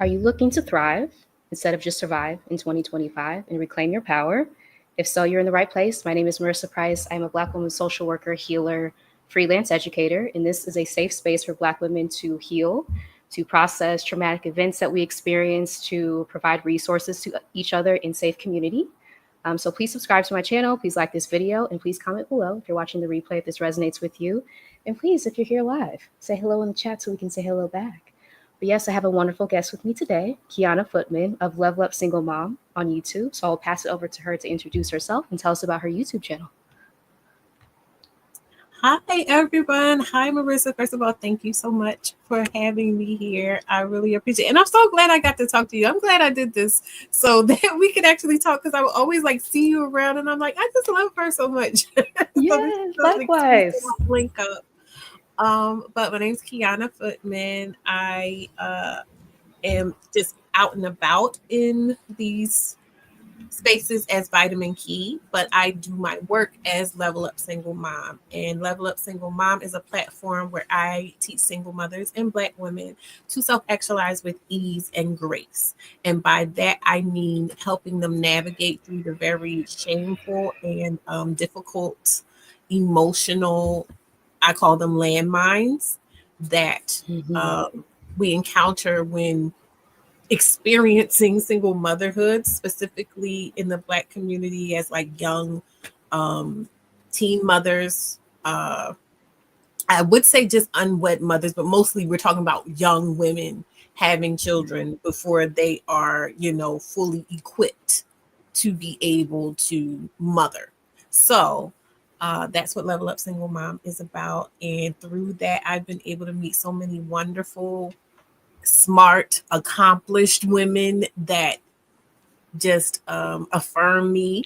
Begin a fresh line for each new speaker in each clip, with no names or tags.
Are you looking to thrive instead of just survive in 2025 and reclaim your power? If so, you're in the right place. My name is Marissa Price. I'm a Black woman social worker, healer, freelance educator, and this is a safe space for Black women to heal, to process traumatic events that we experience, to provide resources to each other in safe community. So please subscribe to my channel. Please like this video and please comment below if you're watching the replay, if this resonates with you. And please, if you're here live, say hello in the chat so we can say hello back. But yes, I have a wonderful guest with me today, Quianna Footman of Level Up Single Mom on YouTube. So I'll pass it over to her to introduce herself and tell us about her YouTube channel.
Hi, everyone. Hi, Marissa. First of all, thank you so much for having me here. I really appreciate it. And I'm so glad I got to talk to you. I'm glad I did this so that we could actually talk, because I would always see you around and I'm like, I just love her so much.
Yes, likewise.
Link up. But my name's Quianna Footman. I am just out and about in these spaces as Vitamin Key, but I do my work as Level Up Single Mom. And Level Up Single Mom is a platform where I teach single mothers and Black women to self-actualize with ease and grace. And by that, I mean helping them navigate through the very shameful and difficult emotional, I call them landmines, that we encounter when experiencing single motherhood, specifically in the Black community as young teen mothers. I would say just unwed mothers, but mostly we're talking about young women having children before they are, fully equipped to be able to mother. So that's what Level Up Single Mom is about. And through that, I've been able to meet so many wonderful, smart, accomplished women that just affirm me.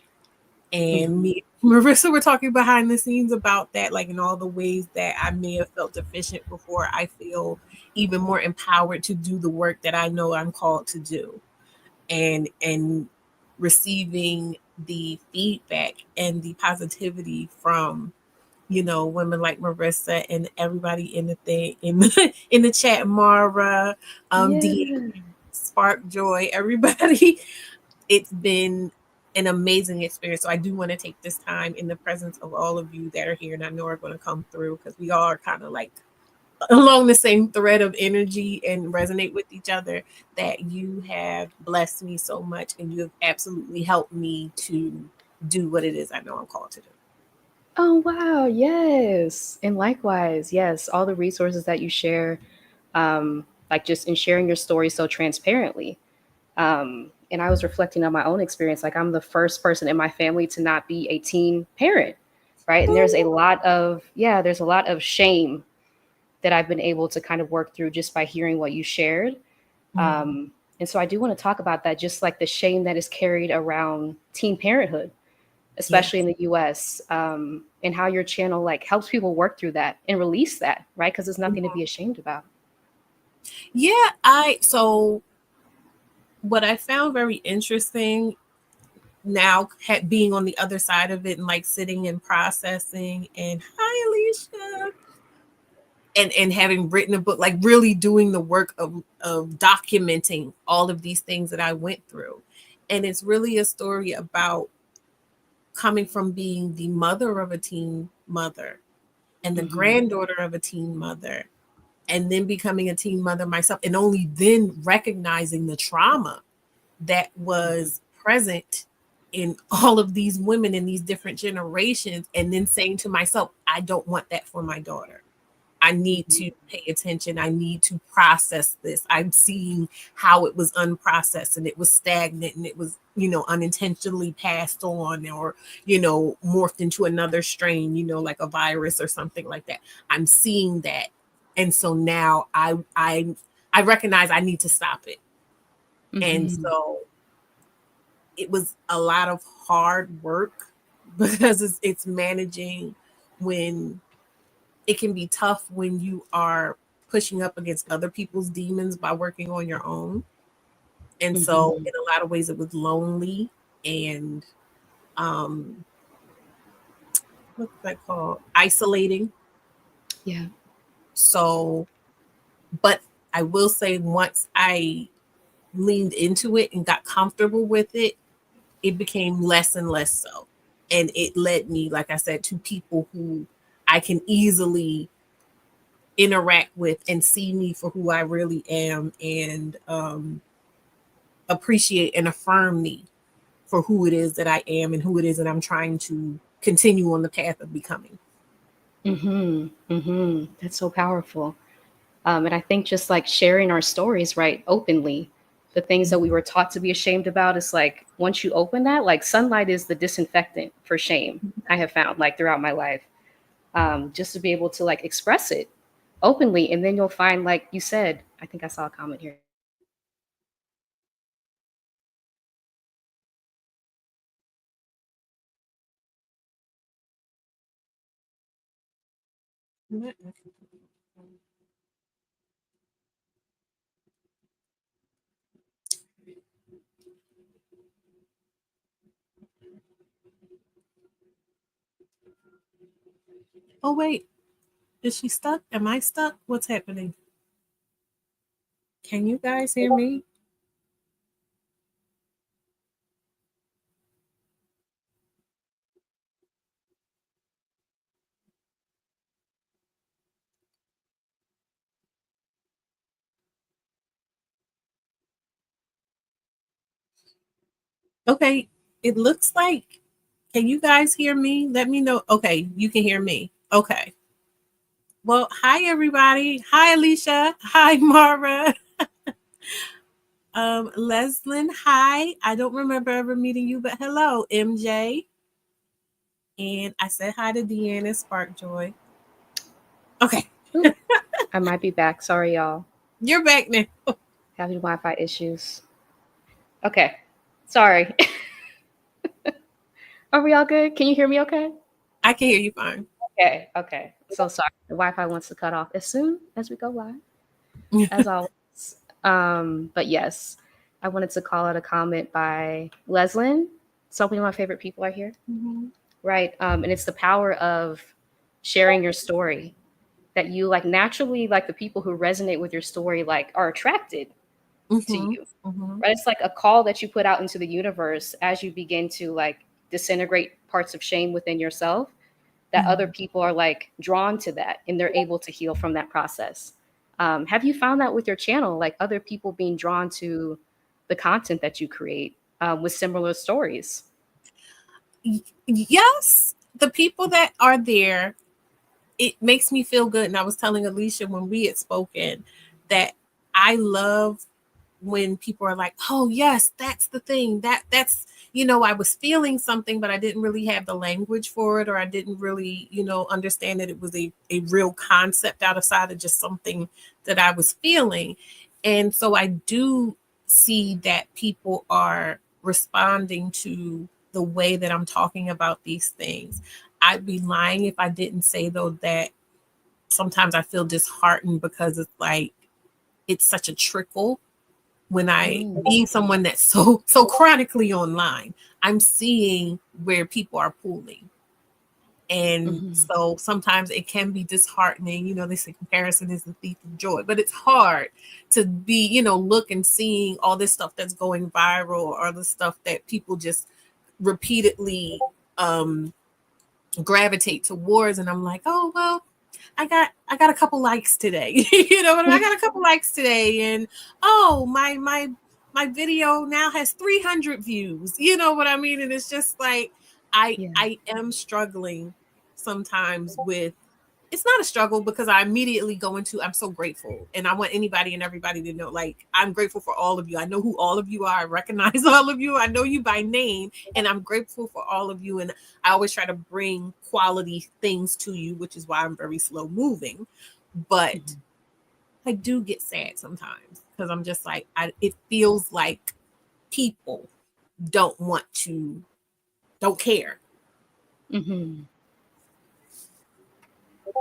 And me, Marissa, we're talking behind the scenes about that, in all the ways that I may have felt deficient before. I feel even more empowered to do the work that I know I'm called to do, and receiving the feedback and the positivity from women like Marissa and everybody in the thing in the chat, Mara, Spark Joy, everybody. It's been an amazing experience. So I do want to take this time in the presence of all of you that are here, and I know are going to come through, because we all are kind of along the same thread of energy and resonate with each other, that you have blessed me so much, and you have absolutely helped me to do what it is I know I'm called to do.
Oh, wow. Yes. And likewise, yes, all the resources that you share, just in sharing your story so transparently. And I was reflecting on my own experience. I'm the first person in my family to not be a teen parent, right? And there's a lot of shame that I've been able to kind of work through just by hearing what you shared. And so I do want to talk about that, just the shame that is carried around teen parenthood, especially in the US, and how your channel helps people work through that and release that, right? Because there's nothing to be ashamed about.
Yeah, so what I found very interesting now, being on the other side of it and sitting and processing, and hi Alicia, and having written a book, really doing the work of documenting all of these things that I went through. And it's really a story about coming from being the mother of a teen mother and the granddaughter of a teen mother, and then becoming a teen mother myself, and only then recognizing the trauma that was present in all of these women in these different generations, and then saying to myself, I don't want that for my daughter. I need to pay attention. I need to process this. I'm seeing how it was unprocessed, and it was stagnant, and it was, unintentionally passed on, or, morphed into another strain, like a virus or something like that. I'm seeing that. And so now I recognize I need to stop it. And so it was a lot of hard work, because it's managing when it can be tough when you are pushing up against other people's demons by working on your own. And so in a lot of ways it was lonely, and what's that called? Isolating.
Yeah.
So, but I will say, once I leaned into it and got comfortable with it, it became less and less so. And it led me, like I said, to people who I can easily interact with and see me for who I really am, and appreciate and affirm me for who it is that I am and who it is that I'm trying to continue on the path of becoming.
That's so powerful. And I think just like sharing our stories, right, openly, the things that we were taught to be ashamed about, is like once you open that, like sunlight is the disinfectant for shame. I have found, like, throughout my life, just to be able to like express it openly, and then you'll find, like you said, I think I saw a comment here.
Oh, wait. Is she stuck? Am I stuck? What's happening? Can you guys hear me? Okay. It looks like, can you guys hear me? Let me know. Okay. You can hear me. Okay. Well, hi, everybody. Hi, Alicia. Hi, Mara. Leslin, hi. I don't remember ever meeting you, but hello, MJ. And I said hi to Deanna Sparkjoy. Okay.
Ooh, I might be back. Sorry, y'all.
You're back now.
Having Wi-Fi issues. Okay. Sorry. Are we all good? Can you hear me okay?
I can hear you fine.
Okay. Okay. So sorry. The Wi-Fi wants to cut off as soon as we go live, as always. But yes, I wanted to call out a comment by Leslin. Some of my favorite people are here,
Mhm.
right? And it's the power of sharing your story, that you like naturally, like the people who resonate with your story, like are attracted to
Mhm.
you,
Mhm.
right? It's like a call that you put out into the universe as you begin to like disintegrate parts of shame within yourself, that other
Mhm.
people are like drawn to that and they're able to heal from that process. Have you found that with your channel, like other people being drawn to the content that you create with similar stories?
Yes, the people that are there, it makes me feel good. And I was telling Alicia when we had spoken that I love when people are like, "Oh yes, that's the thing. That's I was feeling something, but I didn't really have the language for it, or I didn't really, understand that it was a real concept outside of just something that I was feeling." And so I do see that people are responding to the way that I'm talking about these things. I'd be lying if I didn't say though that sometimes I feel disheartened because it's like it's such a trickle when I
Mm,
being someone that's so chronically online, I'm seeing where people are pulling. And
mhm,
so sometimes it can be disheartening. They say comparison is the thief of joy, but it's hard to be, look and seeing all this stuff that's going viral or the stuff that people just repeatedly um gravitate towards. And I'm like, oh well, I got a couple likes today. I got a couple likes today, and oh my video now has 300 views. You know what I mean? And it's just like I
yeah.
I am struggling sometimes with, it's not a struggle because I immediately go into, I'm so grateful. And I want anybody and everybody to know, like, I'm grateful for all of you. I know who all of you are. I recognize all of you. I know you by name, and I'm grateful for all of you. And I always try to bring quality things to you, which is why I'm very slow moving. But
Mhm,
I do get sad sometimes because I'm just like, it feels like people don't want to, don't care.
mhm,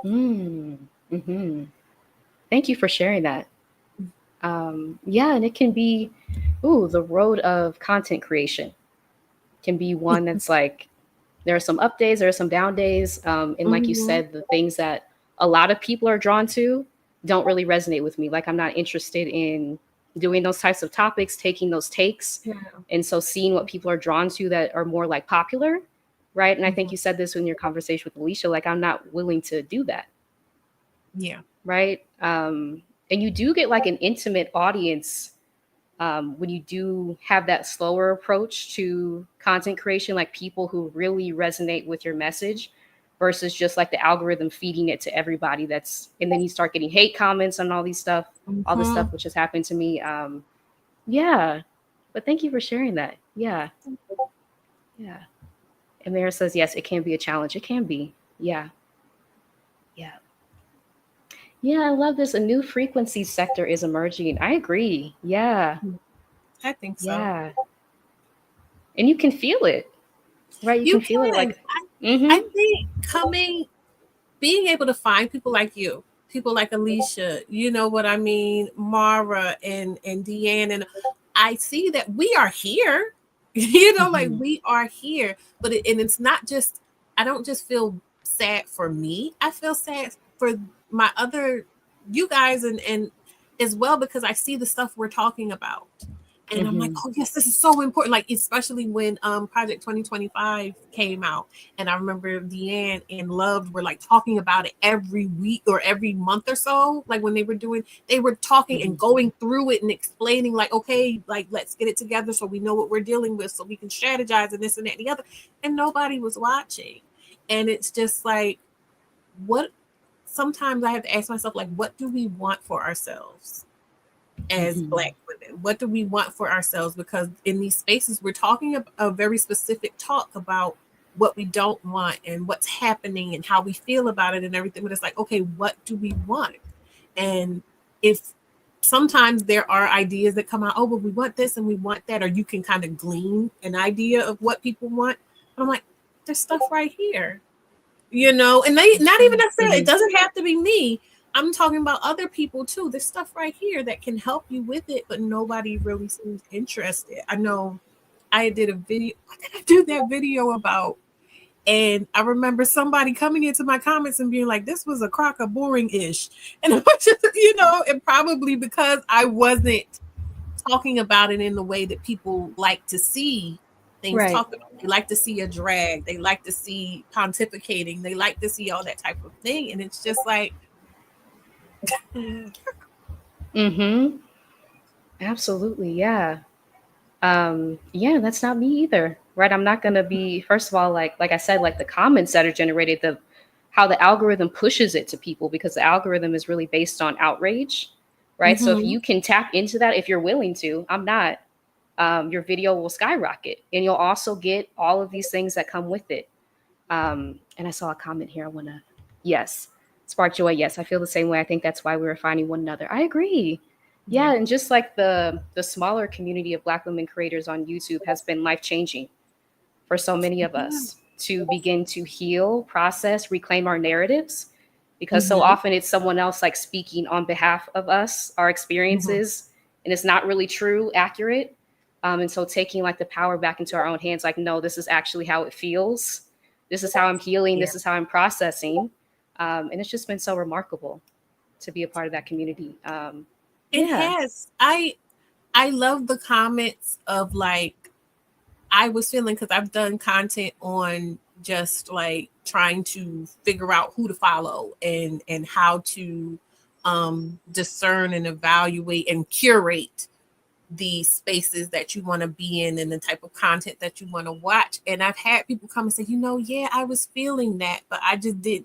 mm, mhm. Thank you for sharing that. Yeah, and it can be, ooh, the road of content creation can be one that's like, there are some up days, there are some down days. And like you
Mhm.
said, the things that a lot of people are drawn to don't really resonate with me. Like, I'm not interested in doing those types of topics, taking those takes.
Yeah.
And so seeing what people are drawn to that are more like popular, right? And I think you said this in your conversation with Alicia, like, I'm not willing to do that.
Yeah.
Right. And you do get like an intimate audience when you do have that slower approach to content creation, like people who really resonate with your message versus just like the algorithm feeding it to everybody. And then you start getting hate comments on all this stuff, which has happened to me. Yeah. But thank you for sharing that. Yeah. Yeah. And Mara says, yes, it can be a challenge. It can be. Yeah. Yeah. Yeah, I love this. A new frequency sector is emerging. I agree. Yeah.
I think so.
Yeah. And you can feel it, right? You
You
can feel it
can.
like,
I
mm-hmm.
think being able to find people like you, people like Alicia, you know what I mean, Mara and Deanne, and I see that we are here. Like
Mm-hmm.
we are here, but it's not just. I don't just feel sad for me. I feel sad for my other, you guys, and as well, because I see the stuff we're talking about. And I'm like,
Mm-hmm.
oh yes, this is so important. Like, especially when Project 2025 came out. And I remember Deanne and Loved were like talking about it every week or every month or so. Like when they were talking and going through it and explaining, like, okay, like let's get it together so we know what we're dealing with, so we can strategize and this and that and the other. And nobody was watching. And it's just like, what sometimes I have to ask myself, like, what do we want for ourselves as
Mm-hmm.
Black women? What do we want for ourselves? Because in these spaces, we're talking a very specific talk about what we don't want and what's happening and how we feel about it and everything. But it's like, okay, what do we want? And if sometimes there are ideas that come out, oh, but we want this and we want that, or you can kind of glean an idea of what people want. But I'm like, there's stuff right here, and they not even necessarily, it doesn't have to be me. I'm talking about other people too. There's stuff right here that can help you with it, but nobody really seems interested. I know I did a video. What did I do that video about? And I remember somebody coming into my comments and being like, this was a crock of boring-ish. And I was just, and probably because I wasn't talking about it in the way that people like to see things
Right.
talked about. They like to see a drag. They like to see pontificating. They like to see all that type of thing. And it's just like,
Mm-hmm. Absolutely. Yeah. Yeah, that's not me either. Right. I'm not gonna be, first of all, like I said, like the comments that are generated, how the algorithm pushes it to people, because the algorithm is really based on outrage. Right. So if
mm-hmm,
you can tap into that, if you're willing to, I'm not, your video will skyrocket, and you'll also get all of these things that come with it. And I saw a comment here. Yes, spark joy. Yes, I feel the same way. I think that's why we were finding one another. I agree.
yeah,
Yeah, and just like the smaller community of Black women creators on YouTube has been life changing for so many of
yeah,
us to begin to heal, process, reclaim our narratives, because so
mm-hmm,
often it's someone else like speaking on behalf of us, our
mm-hmm,
experiences, and it's not really true, accurate. And so taking like the power back into our own hands, like, no, this is actually how it feels. This is how I'm healing.
yeah.
This is how I'm processing. And it's just been so remarkable to be a part of that community.
It
Yeah.
has. I love the comments of like, I was feeling, because I've done content on just like trying to figure out who to follow and how to discern and evaluate and curate the spaces that you want to be in and the type of content that you want to watch. And I've had people come and say, yeah, I was feeling that, but I just did.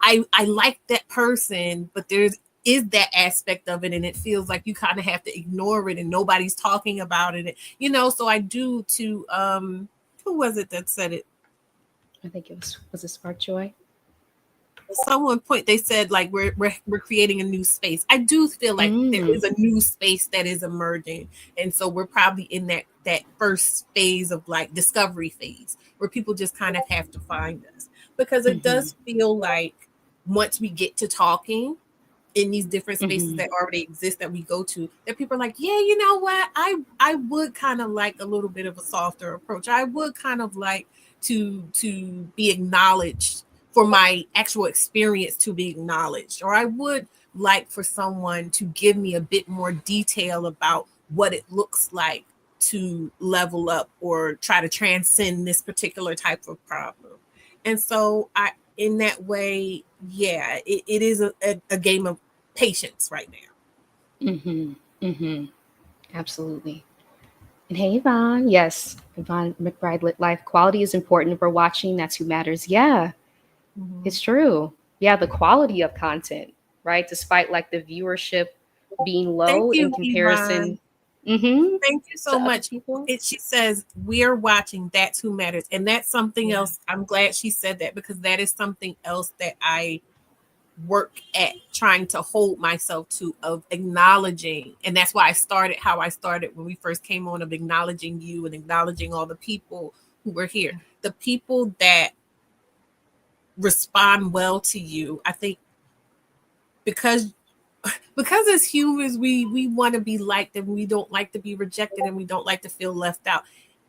I like that person, but is that aspect of it, and it feels like you kind of have to ignore it and nobody's talking about it. So I do to who was it that said it?
I think was it Spark Joy?
They said like we're creating a new space. I do feel like there is a new space that is emerging, and so we're probably in that first phase of like discovery phase where people just kind of have to find us, because it
Mm-hmm.
does feel like once we get to talking in these different spaces
Mm-hmm.
that already exist that we go to, that people are like, yeah, you know what, I would kind of like a little bit of a softer approach. I would kind of like to be acknowledged for my actual experience to be acknowledged, or I would like for someone to give me a bit more detail about what it looks like to level up or try to transcend this particular type of problem. And so in that way, yeah, it is a game of patience right now.
Mm-hmm. Mm-hmm. Absolutely. And hey, Yvonne. Yes, Yvonne McBride Lit Life. Quality is important. If we're watching, that's who matters. Yeah,
Mm-hmm.
it's true. Yeah, the quality of content, right? Despite like the viewership being
Thank
low in
you, Yvonne.
comparison, mm-hmm,
Thank you so
to other
much.
people.
She says, we're watching. That's who matters. And that's something
Yeah.
else. I'm glad she said that, because that is something else that I work at trying to hold myself to, of acknowledging. And that's why I started how I started when we first came on, of acknowledging you and acknowledging all the people who were here. The people that respond well to you, I think, because as humans, we want to be liked, and we don't like to be rejected, and we don't like to feel left out.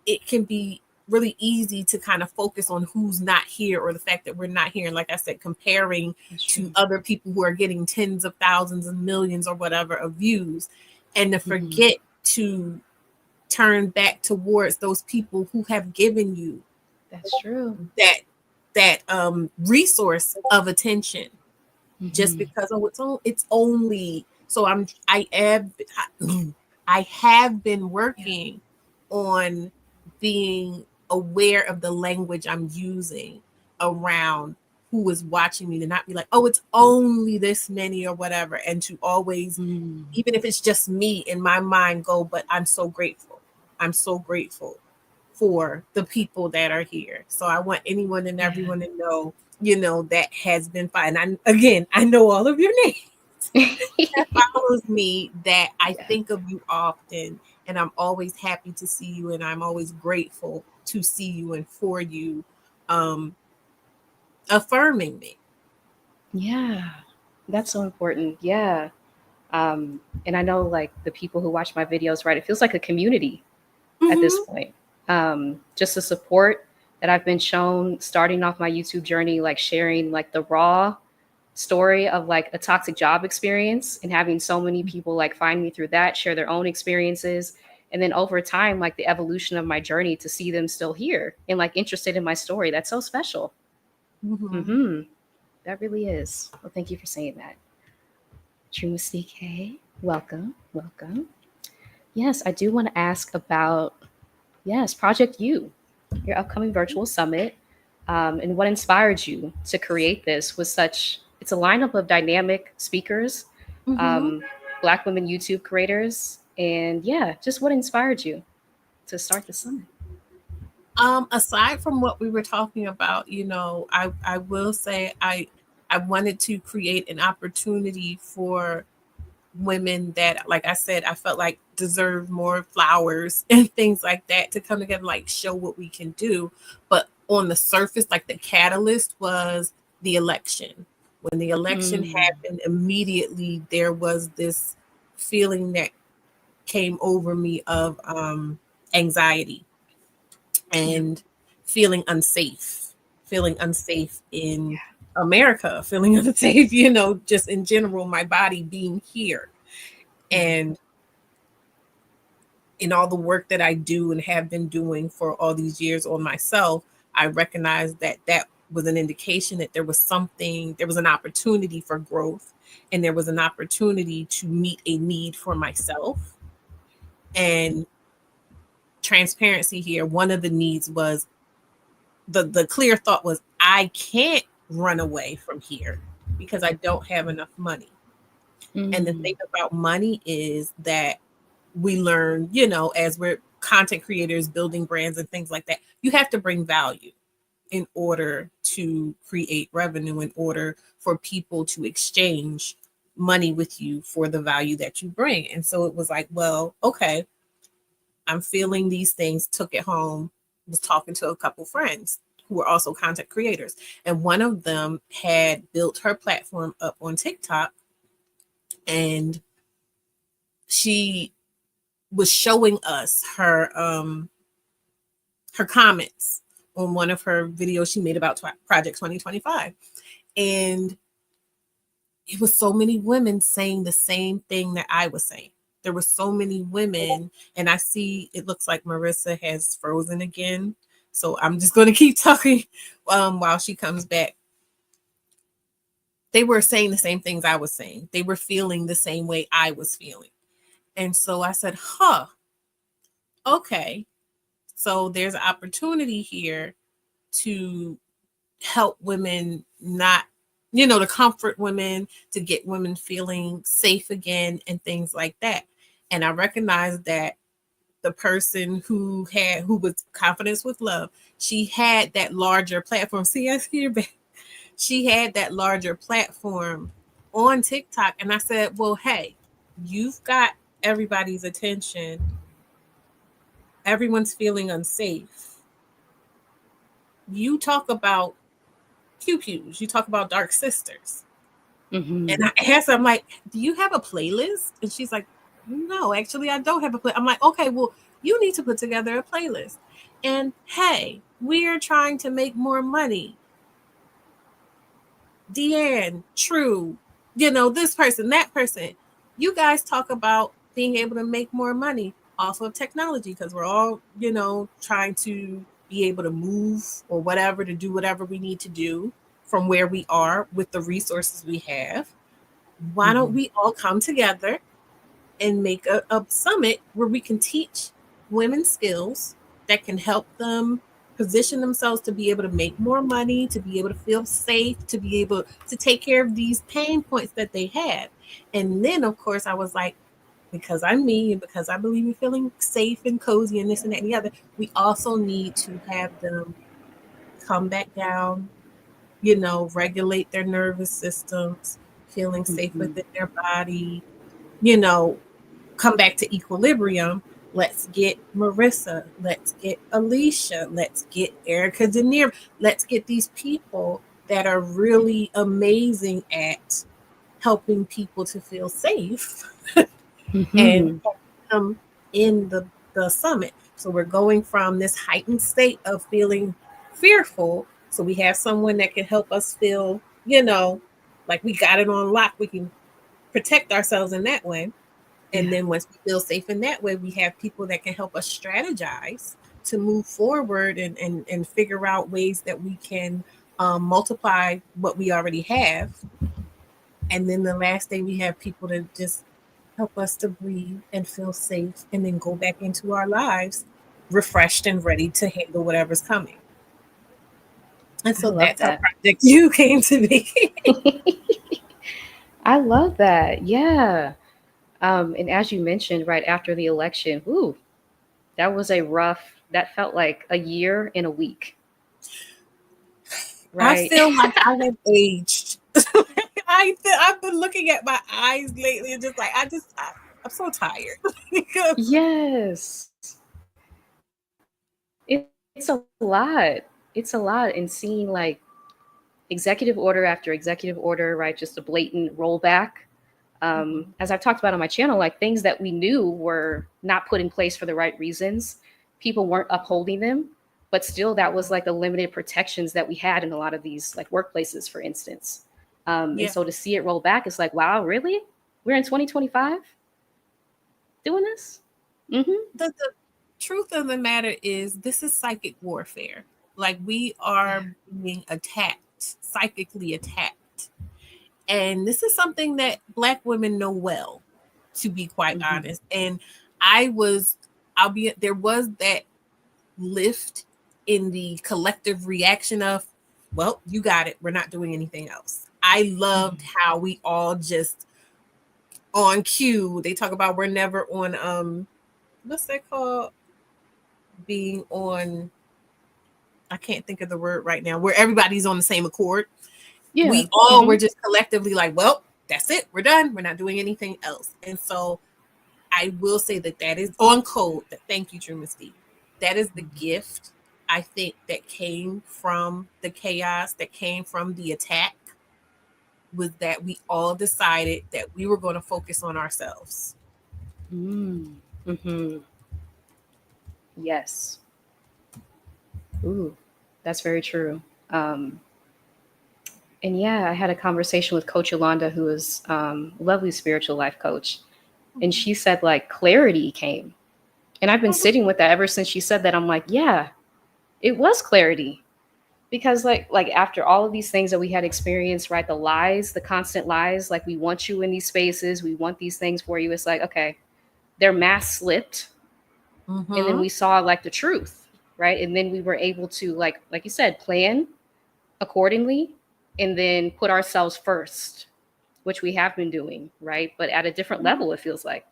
It can be really easy to kind of focus on who's not here, or the fact that we're not here. And like I said, comparing to other people who are getting tens of thousands and millions or whatever of views, and to forget to turn back towards those people who have given you
That's true.
that resource of attention. Just
Mm-hmm.
because it's only so I have been
Yeah.
working on being aware of the language I'm using around who is watching me, to not be like, oh, it's only this many or whatever, and to always,
Mm.
even if it's just me in my mind, go, but I'm so grateful. I'm so grateful for the people that are here. So I want anyone and
Yeah.
everyone to know, that has been fine. I know all of your names. That follows me, that I
Yeah.
think of you often, and I'm always happy to see you, and I'm always grateful to see you and for you, um, affirming me.
Yeah. That's so important. Yeah. And I know like the people who watch my videos, right? It feels like a community at this
Mm-hmm.
point. Just the support that I've been shown starting off my YouTube journey, like sharing like the raw story of like a toxic job experience, and having so many people like find me through that, share their own experiences. And then over time, like the evolution of my journey, to see them still here and like interested in my story. That's so special.
Mm-hmm.
Mm-hmm. That really is. Well, thank you for saying that. True Mystique, hey, welcome, welcome. Yes, I do want to ask about, yes, Project You, your upcoming virtual summit, and what inspired you to create this with such, it's a lineup of dynamic speakers,
Mm-hmm.
um, Black women YouTube creators, and yeah, just what inspired you to start the summit?
Aside from what we were talking about, I will say I wanted to create an opportunity for women that, like I said, I felt like deserve more flowers and things like that, to come together, like show what we can do. But on the surface, like the catalyst was the election. When the election
Mm,
happened, immediately there was this feeling that came over me of anxiety,
yeah,
and feeling unsafe in America, feeling unsafe, just in general, my body being here.
yeah,
And in all the work that I do and have been doing for all these years on myself, I recognized that that was an indication that there was an opportunity for growth, and there was an opportunity to meet a need for myself. And transparency here, one of the needs was, the clear thought was, I can't run away from here because I don't have enough money. And the
mm,
thing about money is that we learn, as we're content creators building brands and things like that, you have to bring value in order to create revenue, in order for people to exchange money with you for the value that you bring. And so it was like, well, okay, I'm feeling these things, took it home, was talking to a couple friends who were also content creators. And one of them had built her platform up on TikTok, and she was showing us her comments on one of her videos she made about Project 2025. And it was so many women saying the same thing that I was saying. There were so many women, and I see it looks like Marissa has frozen again. So I'm just going to keep talking while she comes back. They were saying the same things I was saying. They were feeling the same way I was feeling. And so I said, huh, okay. So there's an opportunity here to help women not, to comfort women, to get women feeling safe again and things like that. And I recognized that the person who was Confidence with Love, she had that larger platform. See, I see your back. She had that larger platform on TikTok. And I said, well, hey, you've got everybody's attention. Everyone's feeling unsafe. You talk about pew pews, you talk about dark sisters. And I asked her, I'm like, do you have a playlist? And she's like, no, actually, I don't have a playlist. I'm like, okay, well, you need to put together a playlist. And hey, we are trying to make more money. Deanne, True, this person, that person. You guys talk about being able to make more money off of technology because we're all, trying to be able to move or whatever, to do whatever we need to do from where we are with the resources we have. Why don't we all come together and make a summit where we can teach women skills that can help them position themselves to be able to make more money, to be able to feel safe, to be able to take care of these pain points that they have. And then, of course, I was like, because I'm me and because I believe in feeling safe and cozy and this and that and the other, we also need to have them come back down, regulate their nervous systems, feeling safe within their body, you know, come back to equilibrium. Let's get Marissa. Let's get Alicia. Let's get Erica Denier. Let's get these people that are really amazing at helping people to feel safe and come in the summit. So we're going from this heightened state of feeling fearful. So we have someone that can help us feel, like we got it on lock. We can protect ourselves in that way. And then once we feel safe in that way, we have people that can help us strategize to move forward and figure out ways that we can multiply what we already have. And then the last day, we have people to just help us to breathe and feel safe and then go back into our lives refreshed and ready to handle whatever's coming. And
I
so
love
that's how
that.
Project You came to be.
I love that. Yeah. And as you mentioned, right after the election, ooh, that was a rough, that felt like a year in a week,
I
right?
feel like I have aged. I've been looking at my eyes lately and just like I'm so tired.
Yes. It's a lot. It's a lot. And seeing like executive order after executive order, right? Just a blatant rollback. As I've talked about on my channel, like things that we knew were not put in place for the right reasons, people weren't upholding them, but still that was like the limited protections that we had in a lot of these like workplaces, for instance. And
Yeah.
so to see it roll back, it's like, wow, really? We're in 2025 doing this? Mm-hmm.
The truth of the matter is this is psychic warfare. Like we are
Yeah.
being attacked, psychically attacked. And this is something that Black women know well, to be quite
Mm-hmm.
honest. And I was, there was that lift in the collective reaction of, well, you got it. We're not doing anything else. I loved how we all just on cue. They talk about we're never on what's that called? Being on, I can't think of the word right now, where everybody's on the same accord.
Yeah.
We all were
Mm-hmm.
just collectively like, well, that's it. We're done. We're not doing anything else. And so I will say that is on code. Thank you, True Mystique. That is the gift, I think, that came from the chaos, that came from the attack, was that we all decided that we were going to focus on ourselves.
Mm-hmm. Yes. Ooh, that's very true. Um, And yeah, I had a conversation with Coach Yolanda, who is a lovely spiritual life coach. And she said, like, clarity came. And I've been sitting with that ever since she said that. I'm like, yeah, it was clarity. Because like after all of these things that we had experienced, right? The lies, the constant lies, like we want you in these spaces, we want these things for you. It's like, okay, their mask slipped, and then
Mm-hmm.
we saw like the truth, right? And then we were able to like you said, plan accordingly, and then put ourselves first, which we have been doing, right? But at a different level, it feels like.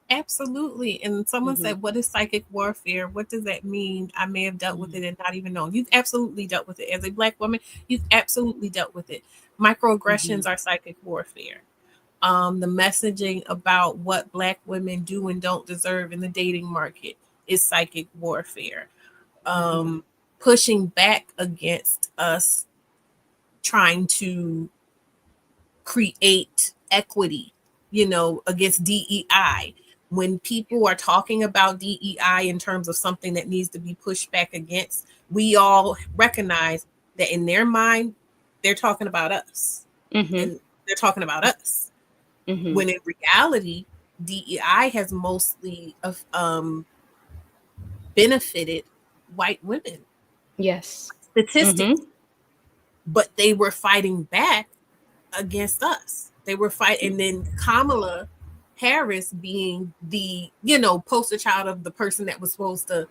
Absolutely. And someone
Mm-hmm.
said, what is psychic warfare? What does that mean? I may have dealt with
Mm-hmm.
it and not even known. You've absolutely dealt with it. As a Black woman, you've absolutely dealt with it. Microaggressions are psychic warfare. The messaging about what Black women do and don't deserve in the dating market is psychic warfare.
Mm-hmm.
Pushing back against us trying to create equity, against DEI. When people are talking about DEI in terms of something that needs to be pushed back against, we all recognize that in their mind, they're talking about us
Mm-hmm.
and they're talking about us.
Mm-hmm.
When in reality, DEI has mostly benefited white women
Yes. Mm-hmm.
statistically, but they were fighting back against us. They were fighting, and then Kamala Harris being the, poster child of the person that was supposed to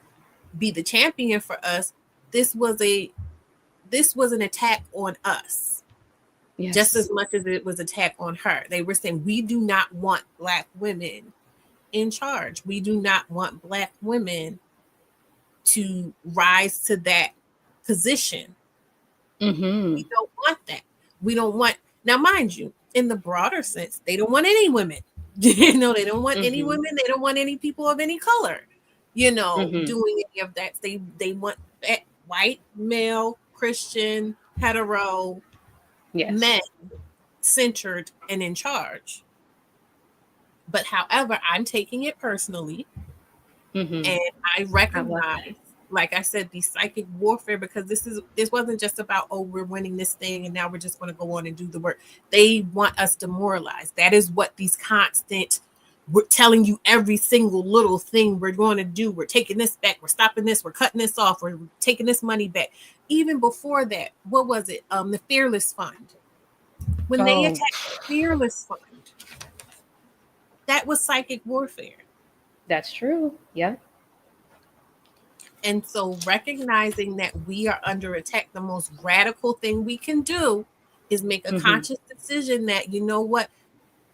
be the champion for us. This was a this was an attack on us just as
Yes.
much as it was an attack on her. They were saying we do not want Black women in charge. We do not want Black women to rise to that position.
Mm-hmm.
We don't want that. We don't want, now, mind you, in the broader sense, they don't want any women. They don't want any
Mm-hmm.
women. They don't want any people of any color,
Mm-hmm.
doing any of that. They want white, male, Christian, hetero
Yes.
men centered and in charge. But however, I'm taking it personally.
Mm-hmm.
And I
I love that.
recognize, like I said, the psychic warfare, because this wasn't just about, oh, we're winning this thing and now we're just going to go on and do the work. They want us demoralized. That is what these constant, we're telling you every single little thing we're going to do. We're taking this back, we're stopping this, we're cutting this off, we're taking this money back. Even before that, what was it? The Fearless Fund. When they
Oh,
attacked the Fearless Fund, that was psychic warfare.
that's true. Yeah.
And so recognizing that we are under attack, the most radical thing we can do is make a
Mm-hmm.
conscious decision that, you know what,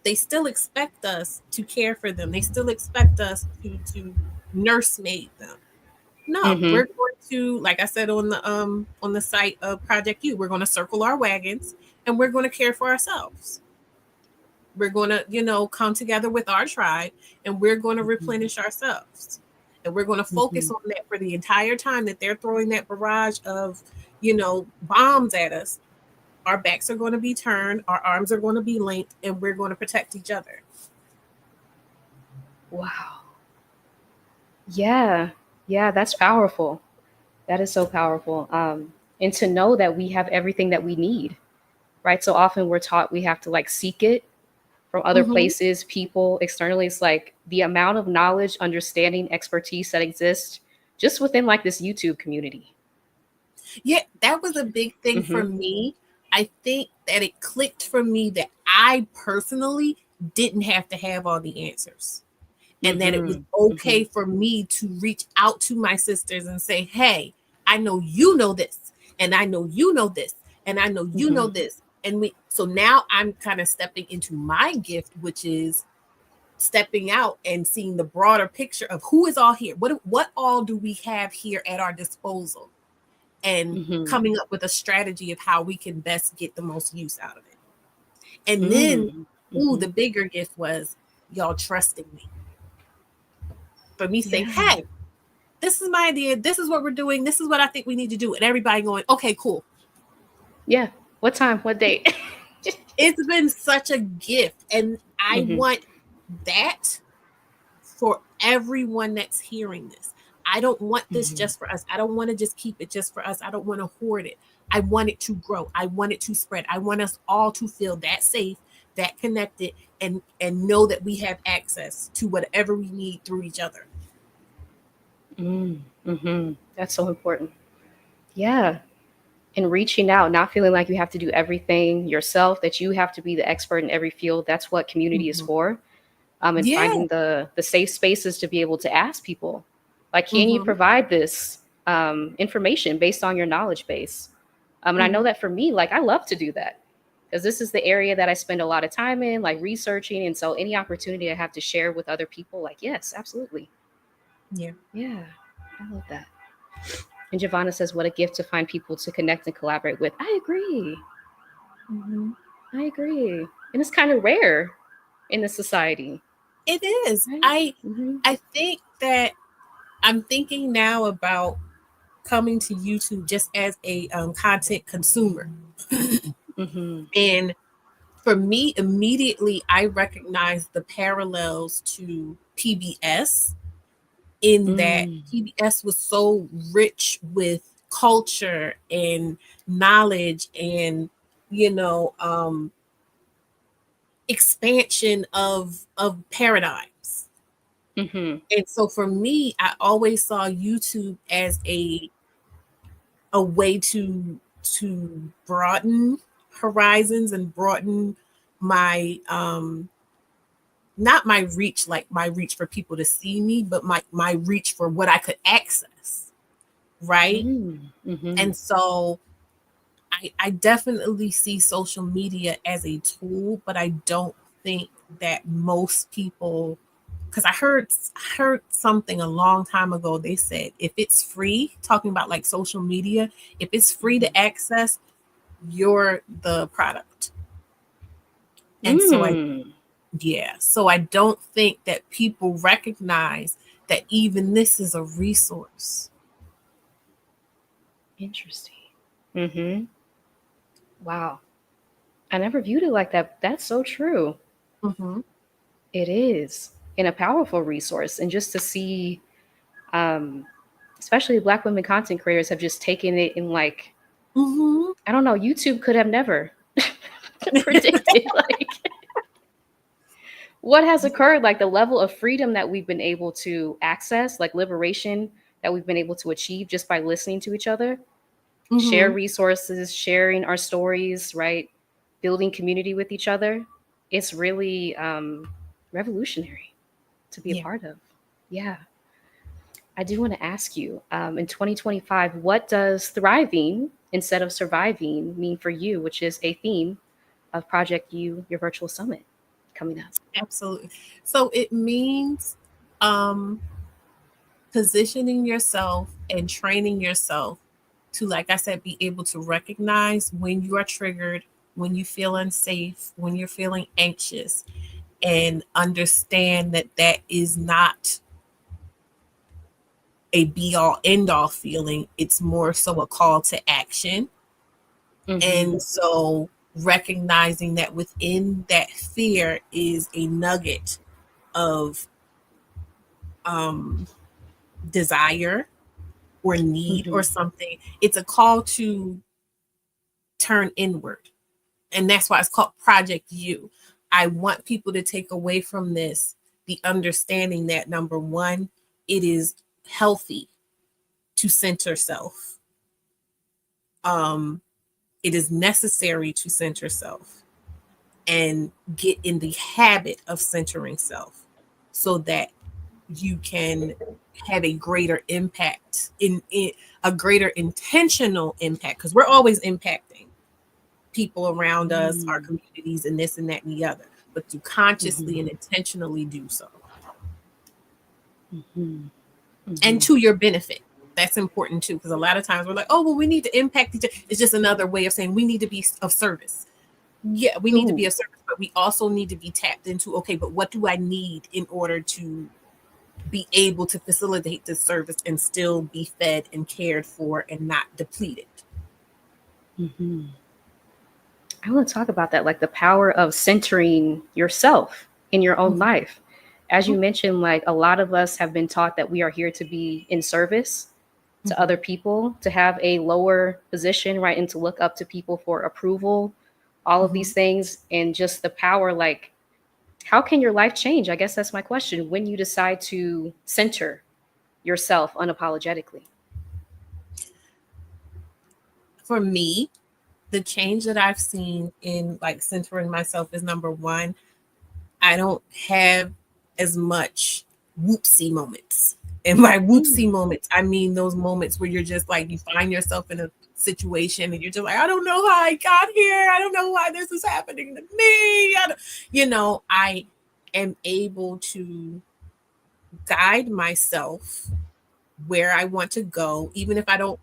they still expect us to care for them. They still expect us to nursemaid them. No,
Mm-hmm.
we're going to, like I said on the site of Project U, we're going to circle our wagons and we're going to care for ourselves. We're going to, come together with our tribe and we're going to replenish ourselves. And we're going to
Mm-hmm.
focus on that for the entire time that they're throwing that barrage of, bombs at us. Our backs are going to be turned, our arms are going to be linked, and we're going to protect each other.
Wow. Yeah. Yeah, that's powerful. That is so powerful. And to know that we have everything that we need, right? So often we're taught we have to like seek it from other
Mm-hmm.
places, people, externally. It's like the amount of knowledge, understanding, expertise that exists just within like this YouTube community.
Yeah, that was a big thing for
Mm-hmm.
me. I think that it clicked for me that I personally didn't have to have all the answers. And that it was
Mm-hmm. Mm-hmm.
okay for me to reach out to my sisters and say, hey, I know you know this, and I know you know this, and I know you know
Mm-hmm.
this. And so now I'm kind of stepping into my gift, which is stepping out and seeing the broader picture of who is all here. What all do we have here at our disposal? And
Mm-hmm.
coming up with a strategy of how we can best get the most use out of it. And then,
Mm-hmm.
ooh,
Mm-hmm.
the bigger gift was y'all trusting me. For me saying,
Yeah.
hey, this is my idea. This is what we're doing. This is what I think we need to do. And everybody going, okay, cool.
Yeah. What time? What date?
It's been such a gift. And I
Mm-hmm.
want that for everyone that's hearing this. I don't want this
Mm-hmm.
just for us. I don't want to just keep it just for us. I don't want to hoard it. I want it to grow. I want it to spread. I want us all to feel that safe, that connected, and know that we have access to whatever we need through each other.
That's so important. Yeah. And reaching out, not feeling like you have to do everything yourself, that you have to be the expert in every field. That's what community is
Mm-hmm.
for. And
Yeah.
finding the safe spaces to be able to ask people, like, can you
Mm-hmm.
provide this information based on your knowledge base? And I know
Mm-hmm.
that for me, like, I love to do that because this is the area that I spend a lot of time in, like researching. And so any opportunity I have to share with other people, like, yes, absolutely.
Yeah.
Yeah, I love that. And Giovanna says, what a gift to find people to connect and collaborate with. I agree.
Mm-hmm.
I agree. And it's kind of rare in this society,
It is.
right?
I think that I'm thinking now about coming to YouTube just as a content consumer.
Mm-hmm.
And for me, immediately I recognize the parallels to PBS, in that
Mm.
PBS was so rich with culture and knowledge and, you know, expansion of paradigms.
Mm-hmm.
And so for me, I always saw YouTube as a way to broaden horizons and broaden my not my reach, like my reach for people to see me, but my reach for what I could access, right?
Mm-hmm.
And so I definitely see social media as a tool, but I don't think that most people, because I heard something a long time ago. They said if it's free, talking about like social media, if it's free to access, you're the product. And so I
Mm.
yeah, so I don't think that people recognize that even this is a resource.
Interesting. Mm-hmm. Wow. I never viewed it like that. That's so true.
Mm-hmm.
It is. And a powerful resource. And just to see, um, especially Black women content creators have just taken it in, like,
Mm-hmm.
I don't know, YouTube could have never predicted like what has occurred, like the level of freedom that we've been able to access, like liberation that we've been able to achieve just by listening to each other, share
Mm-hmm.
resources, sharing our stories, right? Building community with each other. It's really revolutionary to be a
Yeah,
part of. Yeah. I do want to ask you, in 2025, what does thriving instead of surviving mean for you, which is a theme of Project You, your virtual summit coming up?
absolutely. So it means um positioning yourself and training yourself to, like I said, be able to recognize when you are triggered, when you feel unsafe, when you're feeling anxious, and understand that that is not a be all end all feeling. It's more so a call to action.
Mm-hmm.
And so recognizing that within that fear is a nugget of um, desire or need
Mm-hmm.
or something. It's a call to turn inward. And that's why it's called Project You. I want people to take away from this the understanding that, number one, it is healthy to center self. Um, it is necessary to center self and get in the habit of centering self so that you can have a greater impact in a greater intentional impact, because we're always impacting people around us, our communities, and this and that and the other, but to
Mm-hmm.
consciously and intentionally do so,
Mm-hmm.
and
Mm-hmm.
to your benefit. That's important too, because a lot of times we're like, oh, well, we need to impact each other. It's just another way of saying we need to be of service. Yeah, we need to be
Ooh.
of service, but we also need to be tapped into, okay, but what do I need in order to be able to facilitate this service and still be fed and cared for and not depleted?
Mm-hmm. I want to talk about that, like the power of centering yourself in your own
Mhm.
life. As you mentioned, like a lot of us have been taught that we are here to be in service. to
Mhm.
other people, to have a lower position, right? And to look up to people for approval, all of these
Mhm.
things, and just the power, like, how can your life change? I guess that's my question. When you decide to center yourself unapologetically.
For me, the change that I've seen in like centering myself is number one, I don't have as much whoopsie moments. And by
Mm.
whoopsie moments, I mean those moments where you're just like, you find yourself in a situation and you're just like, I don't know how I got here. I don't know why this is happening to me. I am able to guide myself where I want to go, even if I don't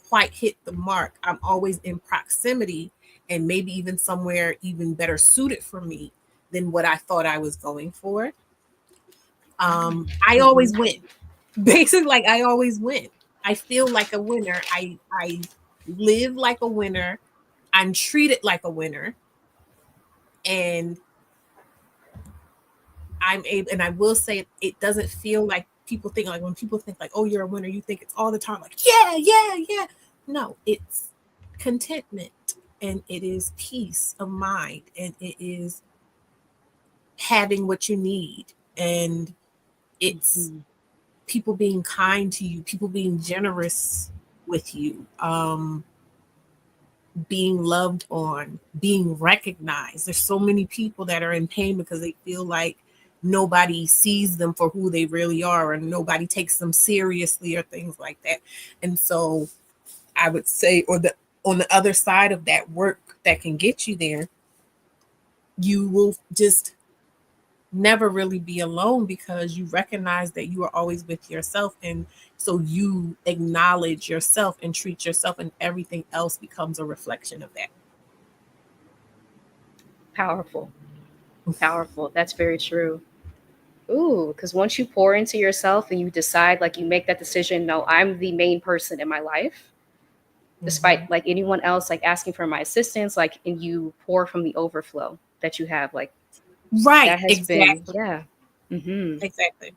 quite hit the mark. I'm always in proximity and maybe even somewhere even better suited for me than what I thought I was going for. I always
Mhm.
win. Basically, like I always win. I feel like a winner. I live like a winner. I'm treated like a winner, and I'm able. And I will say, it doesn't feel like people think, like when people think like, oh, you're a winner, you think it's all the time like, yeah, yeah, yeah. No, it's contentment, and it is peace of mind, and it is having what you need, and it's
Mhm.
people being kind to you, people being generous with you, being loved on, being recognized. There's so many people that are in pain because they feel like nobody sees them for who they really are, and nobody takes them seriously, or things like that. And so I would say, or the on the other side of that work that can get you there, you will just never really be alone because you recognize that you are always with yourself, and so you acknowledge yourself and treat yourself, and everything else becomes a reflection of that.
Powerful. Powerful. That's very true. Ooh, because once you pour into yourself and you decide, like, you make that decision, no, I'm the main person in my life, despite
Mm-hmm.
like anyone else like asking for my assistance, like, and you pour from the overflow that you have, like,
Right,
that has been,
exactly,
yeah.
exactly.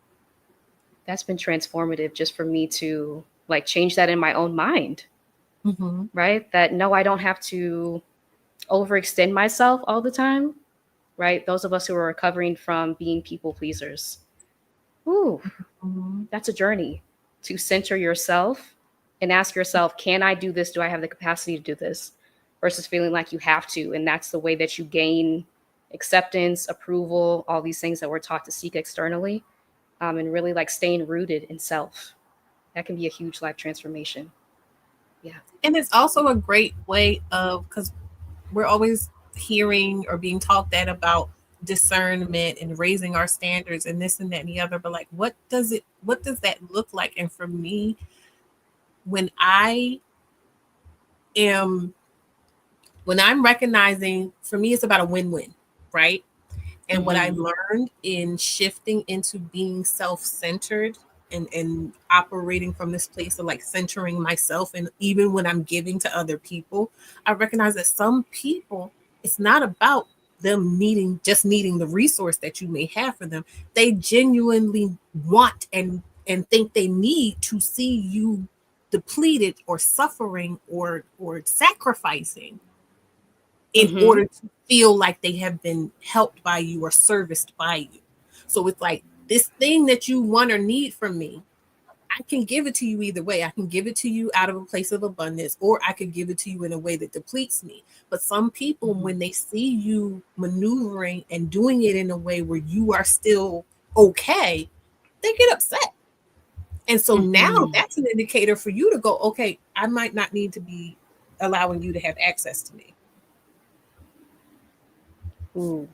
That's been transformative just for me to like change that in my own mind,
Mm-hmm.
right? That no, I don't have to overextend myself all the time, right? Those of us who are recovering from being people pleasers. Ooh,
Mm-hmm.
that's a journey to center yourself and ask yourself, can I do this? Do I have the capacity to do this? Versus feeling like you have to. And that's the way that you gain acceptance, approval, all these things that we're taught to seek externally, and really like staying rooted in self. That can be a huge life transformation. Yeah.
And it's also a great way of, because we're always hearing or being taught that about discernment and raising our standards and this and that and the other, but like, what does that look like? And for me, when I am when I'm recognizing, for me it's about a win-win, right? And what I
Mm-hmm.
learned in shifting into being self-centered, and operating from this place of like centering myself, and even when I'm giving to other people, I recognize that some people, it's not about them needing the resource that you may have for them. They genuinely want and think they need to see you depleted or suffering or sacrificing in
Mm-hmm.
order to feel like they have been helped by you or serviced by you. So it's like, this thing that you want or need from me, I can give it to you either way. I can give it to you out of a place of abundance, or I could give it to you in a way that depletes me. But some people,
Mm-hmm.
when they see you maneuvering and doing it in a way where you are still okay, they get upset. And so now
Mm-hmm.
that's an indicator for you to go, okay, I might not need to be allowing you to have access to me.
Ooh,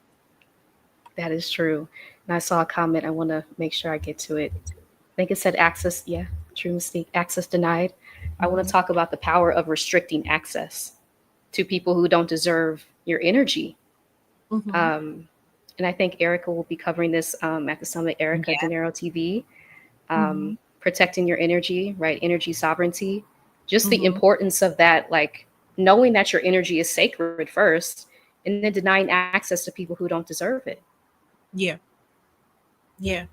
that is true. And I saw a comment. I want to make sure I get to it. I think it said access. Yeah, true mistake. Access denied. I want to
Mhm.
talk about the power of restricting access to people who don't deserve your energy.
Mhm.
Um, and I think Erica will be covering this at the summit. Erica
Yeah.
Dinero TV, um,
Mhm.
protecting your energy, right? Energy sovereignty. Just the
Mhm.
importance of that, like knowing that your energy is sacred first, and then denying access to people who don't deserve it.
Yeah. Yeah.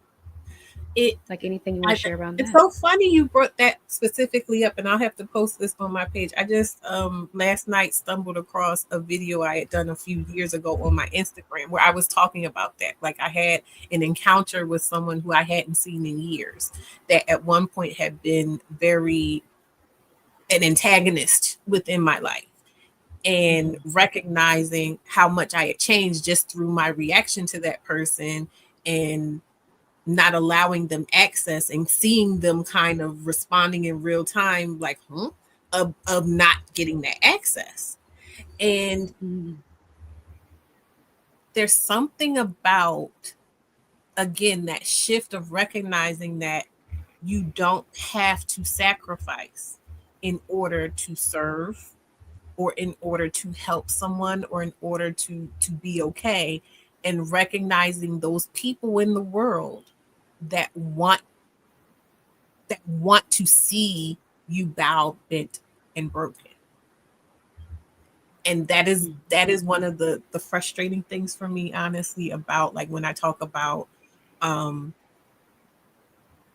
it
Like anything you want to share around
it's
that?
so funny you brought that specifically up, and I'll have to post this on my page. I just last night stumbled across a video I had done a few years ago on my Instagram where I was talking about that. Like I had an encounter with someone who I hadn't seen in years that at one point had been very an antagonist within my life, and recognizing how much I had changed just through my reaction to that person and not allowing them access and seeing them kind of responding in real time, like, of not getting that access. And
Mm,
there's something about, again, that shift of recognizing that you don't have to sacrifice in order to serve or in order to help someone or in order to be okay, and recognizing those people in the world that want to see you bowed, bent, and broken. And
mm,
that is one of the frustrating things for me, honestly, about like when I talk about um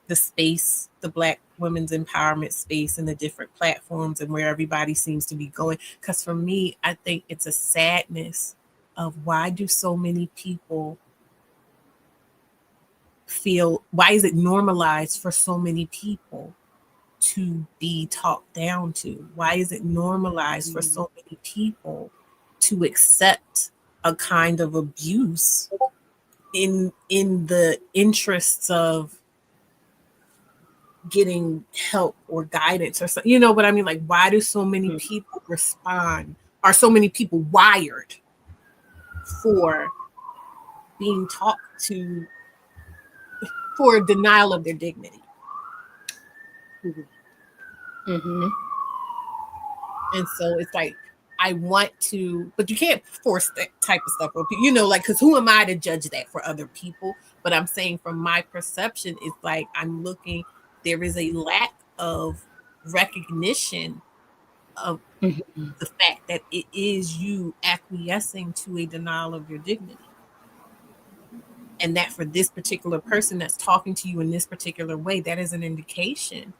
the space, the Black women's empowerment space and the different platforms and where everybody seems to be going. Because for me, I think it's a sadness of why do so many people feel, why is it normalized for so many people to be talked down to? Why is it normalized for
mm,
so many people to accept a kind of abuse in the interests of getting help or guidance or something? You know what I mean? Like, why do so many
mm,
people respond? Are so many people wired for being talked to, for denial of their dignity?
mm, mm-hmm.
And so it's like, I want to, but you can't force that type of stuff on people, you know, like, because who am I to judge that for other people? But I'm saying from my perception, it's like I'm looking, there is a lack of recognition of
Mm-hmm.
the fact that it is you acquiescing to a denial of your dignity. And that for this particular person that's talking to you in this particular way, that is an indication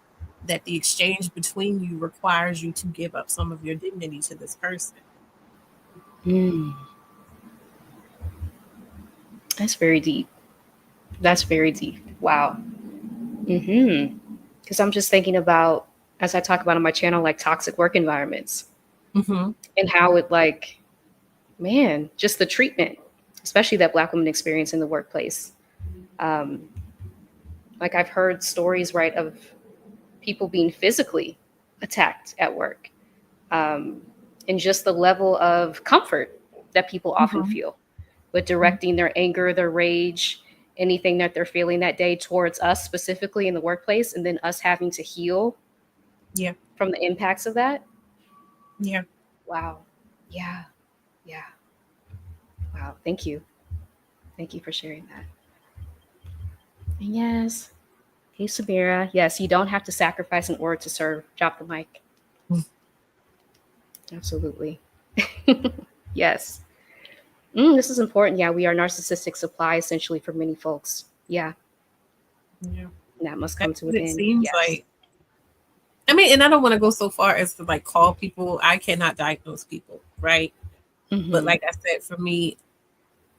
that the exchange between you requires you to give up some of your dignity to this person.
Mm. That's very deep. That's very deep. Wow. Mm-hmm. Because I'm just thinking about, as I talk about on my channel, like toxic work environments
Mm-hmm.
and how it like, man, just the treatment, especially that Black women experience in the workplace. Um, like I've heard stories, right, of people being physically attacked at work, um, and just the level of comfort that people often
Mm-hmm.
feel with directing their anger, their rage, anything that they're feeling that day towards us specifically in the workplace, and then us having to heal
Yeah.
from the impacts of that.
Yeah.
Wow. Yeah. Yeah. Wow. Thank you. Thank you for sharing that. And yes. Hey, Samira. Yes, you don't have to sacrifice in order to serve. Drop the mic. Absolutely. Yes. This is important. Yeah, we are narcissistic supply essentially for many folks. Yeah,
Yeah.
and that must come
That's
to
what
an
it
end.
seems
Yes.
like. I mean, and I don't want to go so far as to like call people, I cannot diagnose people, right? But
Mm-hmm.
like I said, for me,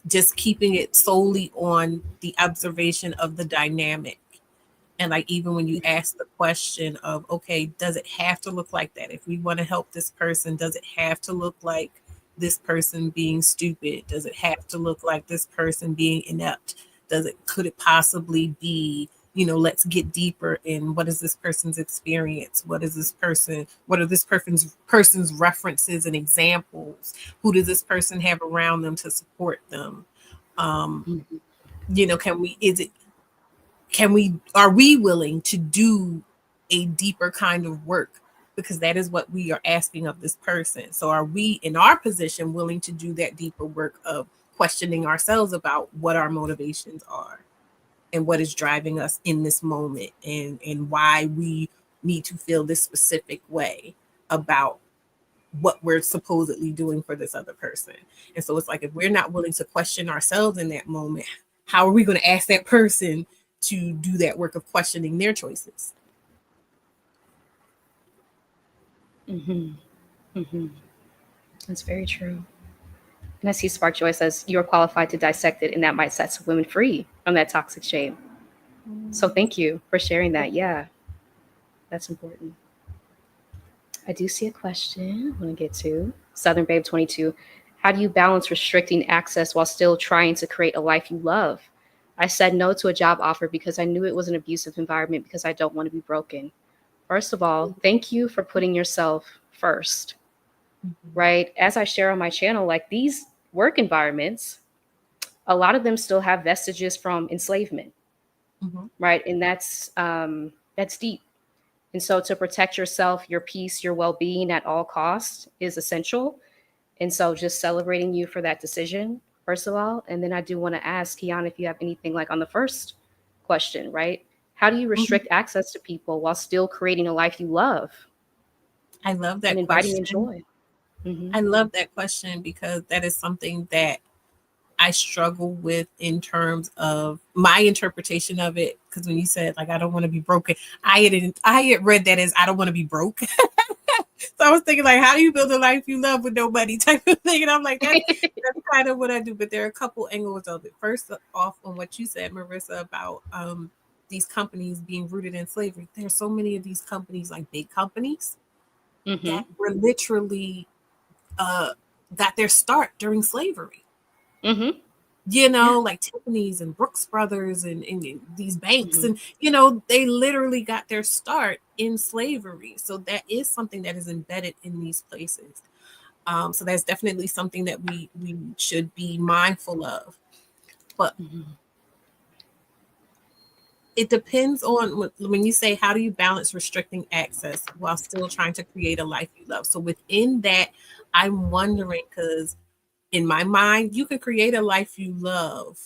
just keeping it solely on the observation of the dynamic. And like, even when you ask the question of, okay, does it have to look like that? If we want to help this person, does it have to look like this person being stupid? Does it have to look like this person being inept? Could it possibly be, let's get deeper in what is this person's experience? What are this person's references and examples? Who does this person have around them to support them? Um,
Mm-hmm.
can we, is it, are we willing to do a deeper kind of work, because that is what we are asking of this person? So are we in our position willing to do that deeper work of questioning ourselves about what our motivations are and what is driving us in this moment, and why we need to feel this specific way about what we're supposedly doing for this other person? And so it's like, if we're not willing to question ourselves in that moment, how are we going to ask that person to do that work of questioning their choices.
That's very true. And I see Spark Joy says, you're qualified to dissect it, and that might set some women free from that toxic shame. So thank you for sharing that. Yeah, that's important. I do see a question I want to get to. Southern Babe 22. How do you balance restricting access while still trying to create a life you love? I said no to a job offer because I knew it was an abusive environment because I don't want to be broken. First of all, thank you for putting yourself first, right? As I share on my channel, like these work environments, a lot of them still have vestiges from enslavement,
Mm-hmm.
right? And that's deep. And so to protect yourself, your peace, your well-being at all costs is essential. And so just celebrating you for that decision, first of all. And then I do want to ask Quianna if you have anything like on the first question, right? How do you
Mm-hmm.
restrict access to people while still creating a life you love
I love
and
that
inviting in
question.
joy? Mm-hmm.
I love that question because that is something that I struggle with in terms of my interpretation of it. Because when you said like I don't want to be broken, I had read that as I don't want to be broke. So I was thinking like, how do you build a life you love with no money type of thing? And I'm like, that's kind of what I do. But there are a couple angles of it. First off, on what you said, Marissa, about these companies being rooted in slavery. There's so many of these companies, like big companies,
Mm-hmm.
that were literally uh, got their start during slavery.
Mm-hmm.
You
Yeah.
know, like Tiffany's and Brooks Brothers and these banks.
Mm-hmm.
And, you know, they literally got their start in slavery. So that is something that is embedded in these places. So that's definitely something that we should be mindful of. But
Mm-hmm.
it depends on when you say, how do you balance restricting access while still trying to create a life you love? So within that, I'm wondering, because in my mind, you can create a life you love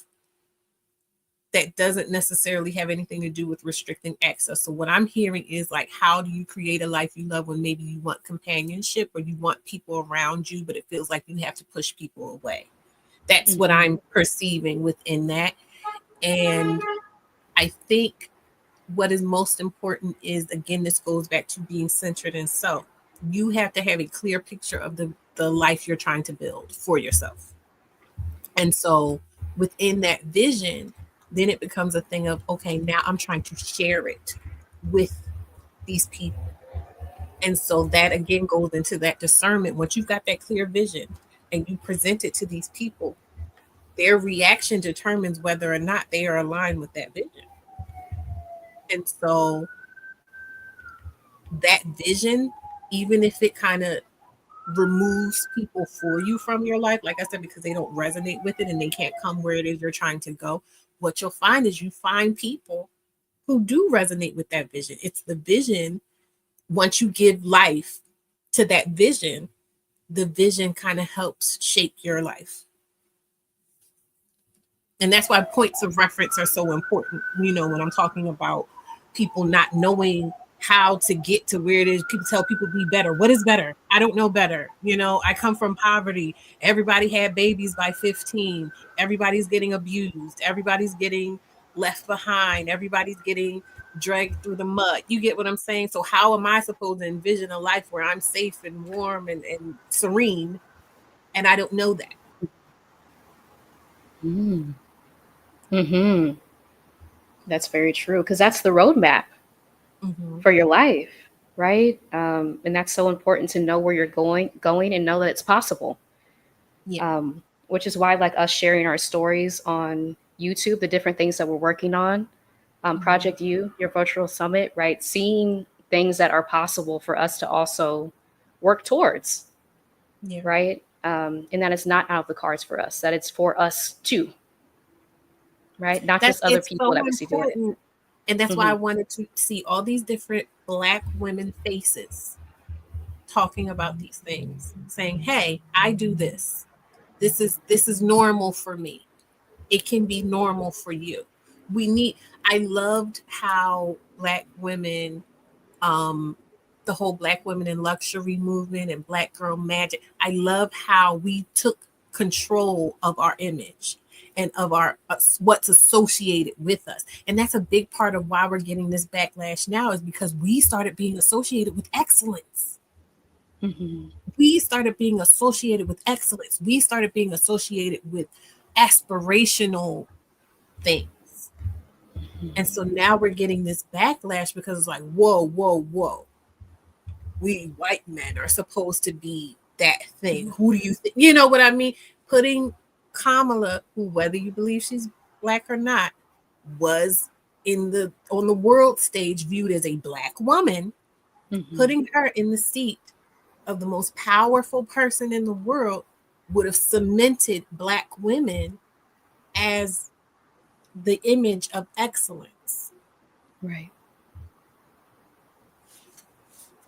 that doesn't necessarily have anything to do with restricting access. So what I'm hearing is like, how do you create a life you love when maybe you want companionship or you want people around you, but it feels like you have to push people away? That's what
Mm-hmm.
I'm perceiving within that. And I think what is most important is, again, this goes back to being centered in self. You have to have a clear picture of the life you're trying to build for yourself. And so within that vision, then it becomes a thing of, okay, now I'm trying to share it with these people. And so that again goes into that discernment. Once you've got that clear vision and you present it to these people, their reaction determines whether or not they are aligned with that vision. And so that vision, even if it kind of removes people for you from your life, like I said, because they don't resonate with it and they can't come where it is you're trying to go, what you'll find is you find people who do resonate with that vision. It's the vision. Once you give life to that vision, the vision kind of helps shape your life. And that's why points of reference are so important. You know, when I'm talking about people not knowing how to get to where it is, people tell people be better. What is better? I don't know better. You know, I come from poverty. Everybody had babies by 15. Everybody's getting abused. Everybody's getting left behind. Everybody's getting dragged through the mud. You get what I'm saying? So how am I supposed to envision a life where I'm safe and warm and serene? And I don't know that.
Mm-hmm. Mm-hmm. That's very true because that's the roadmap
Mm-hmm.
for your life, right? And that's so important to know where you're going, and know that it's possible.
Yeah.
Which is why, like us sharing our stories on YouTube, the different things that we're working on,
Mm-hmm.
Project U, your virtual summit, right? Seeing things that are possible for us to also work towards,
Yeah.
right? And that it's not out of the cards for us, that it's for us too, right? Not
That's
just other
it's
people
so
that we see doing it.
important. And that's why
Mm-hmm.
I wanted to see all these different Black women faces talking about these things, saying, hey, I do this. This is normal for me. It can be normal for you. We need I loved how Black women, um, the whole Black women in luxury movement and Black girl magic. I love how we took control of our image. and of our what's associated with us. And that's a big part of why we're getting this backlash now, is because we started being associated with excellence.
Mm-hmm.
We started being associated with excellence. We started being associated with aspirational things. And so now we're getting this backlash because it's like, whoa, whoa, whoa. We white men are supposed to be that thing. Who do you think? You know what I mean? Putting Kamala, who, whether you believe she's black or not, was on the world stage viewed as a black woman,
Mm-hmm.
putting her in the seat of the most powerful person in the world would have cemented black women as the image of excellence.
Right.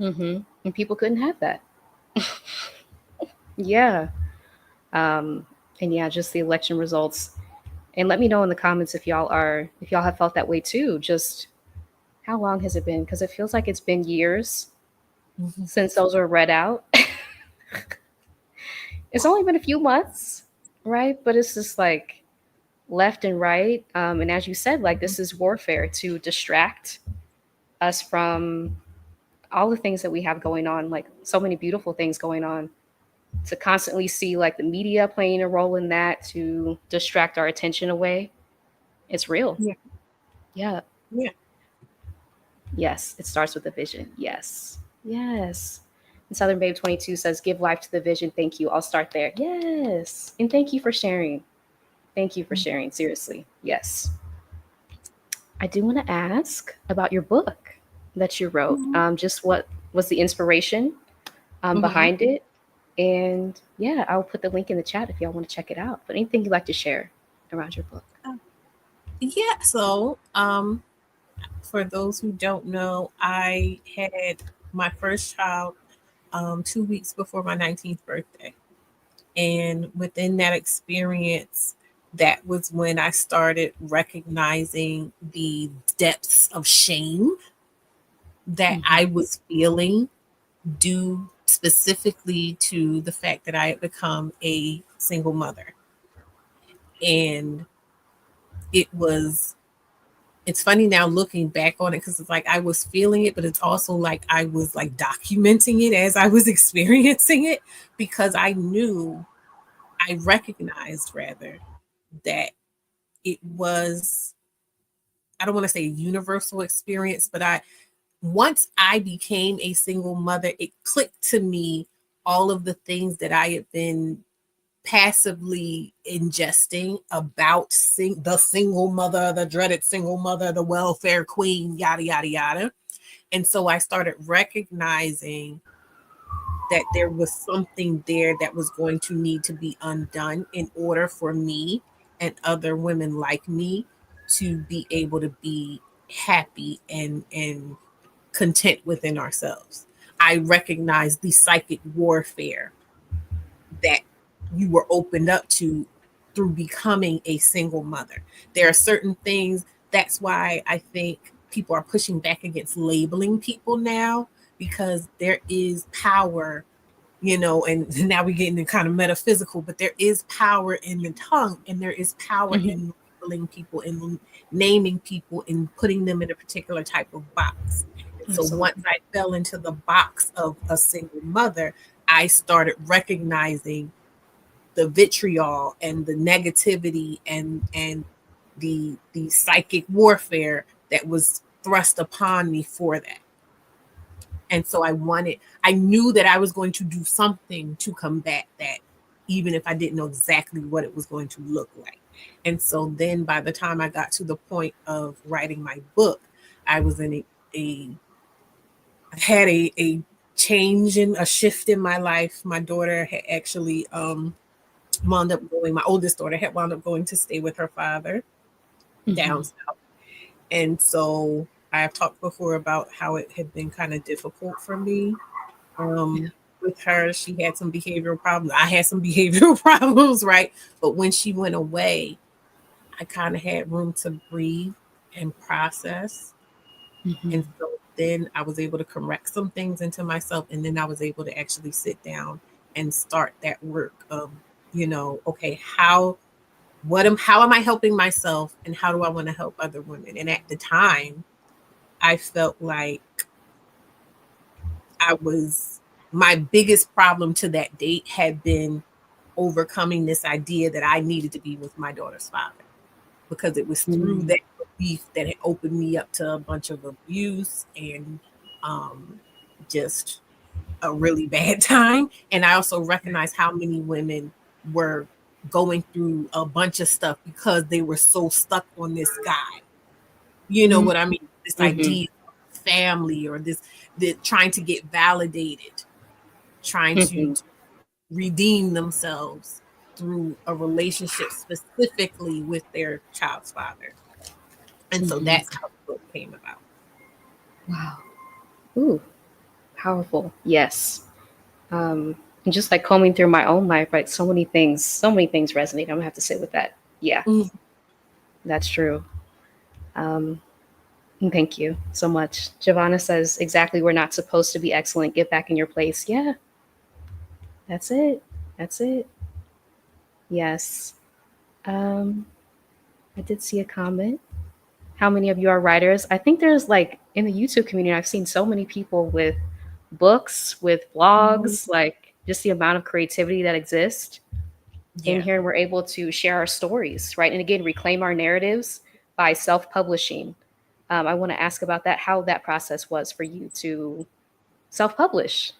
Mm-hmm. And people couldn't have that. Yeah. Um, and yeah, just the election results. And let me know in the comments if y'all have felt that way too. Just how long has it been? Because it feels like it's been years
Mm-hmm.
since those were read out. It's only been a few months, right? But it's just like left and right. And as you said, like this is warfare to distract us from all the things that we have going on, like so many beautiful things going on. To constantly see like the media playing a role in that to distract our attention away. It's real.
Yeah.
Yeah.
Yeah.
Yes. It starts with a vision. Yes. Yes. And Southern Babe 22 says, give life to the vision. Thank you. I'll start there. Yes. And thank you for sharing. Thank you for sharing. Seriously. Yes. I do want to ask about your book that you wrote.
Mm-hmm.
Just what was the inspiration
Mm-hmm.
behind it? And yeah, I'll put the link in the chat if y'all want to check it out. But anything you'd like to share around your book?
Yeah. So, for those who don't know, I had my first child 2 weeks before my 19th birthday. And within that experience, that was when I started recognizing the depths of shame that
Mm-hmm.
I was feeling, due specifically to the fact that I had become a single mother. And it was, it's funny now looking back on it, because it's like I was feeling it, but it's also like I was like documenting it as I was experiencing it, because I recognized rather that it was, I don't want to say a universal experience, but once I became a single mother, it clicked to me all of the things that I had been passively ingesting about the single mother, the dreaded single mother, the welfare queen, yada, yada, yada. And so I started recognizing that there was something there that was going to need to be undone in order for me and other women like me to be able to be happy and content within ourselves. I recognize the psychic warfare that you were opened up to through becoming a single mother. There are certain things, that's why I think people are pushing back against labeling people now, because there is power, and now we're getting kind of metaphysical, but there is power in the tongue, and there is power
Mm-hmm.
in labeling people and naming people and putting them in a particular type of box. And so once
Absolutely.
I fell into the box of a single mother, I started recognizing the vitriol and the negativity and the psychic warfare that was thrust upon me for that. And so I knew that I was going to do something to combat that, even if I didn't know exactly what it was going to look like. And so then by the time I got to the point of writing my book, I was in I had a change in a shift in my life. My daughter had actually my oldest daughter had wound up going to stay with her father
Mm-hmm.
down south. And so I have talked before about how it had been kind of difficult for me.
Yeah.
With her, she had some behavioral problems. I had some behavioral problems, right? But when she went away, I kind of had room to breathe and process.
Mm-hmm.
And so then I was able to correct some things into myself. And then I was able to actually sit down and start that work of, okay, how how am I helping myself, and how do I want to help other women? And at the time, I felt like I was my biggest problem to that date had been overcoming this idea that I needed to be with my daughter's father, because it was through
Mm.
that belief that it opened me up to a bunch of abuse and just a really bad time. And I also recognized how many women were going through a bunch of stuff because they were so stuck on this guy. You know
Mm.
what I mean? This
Mhm.
idea of family, or the trying to get validated, trying to
Mhm.
redeem themselves through a relationship specifically with their child's father. And so
Mhm.
that's how the book came about.
Wow. Ooh, powerful. Yes. And just like combing through my own life, right? So many things resonate. I'm gonna have to sit with that. Yeah,
Mm,
that's true. Um, and thank you so much. Giovanna says exactly. We're not supposed to be excellent. Get back in your place. Yeah, that's it. That's it. Yes. Um, I did see a comment. How many of you are writers? I think there's like in the YouTube community, I've seen so many people with books, with
mm,
blogs, like just the amount of creativity that exists in
yeah.
here. And we're able to share our stories, right? And again, reclaim our narratives by self publishing. I want to ask about that, how that process was for you to self publish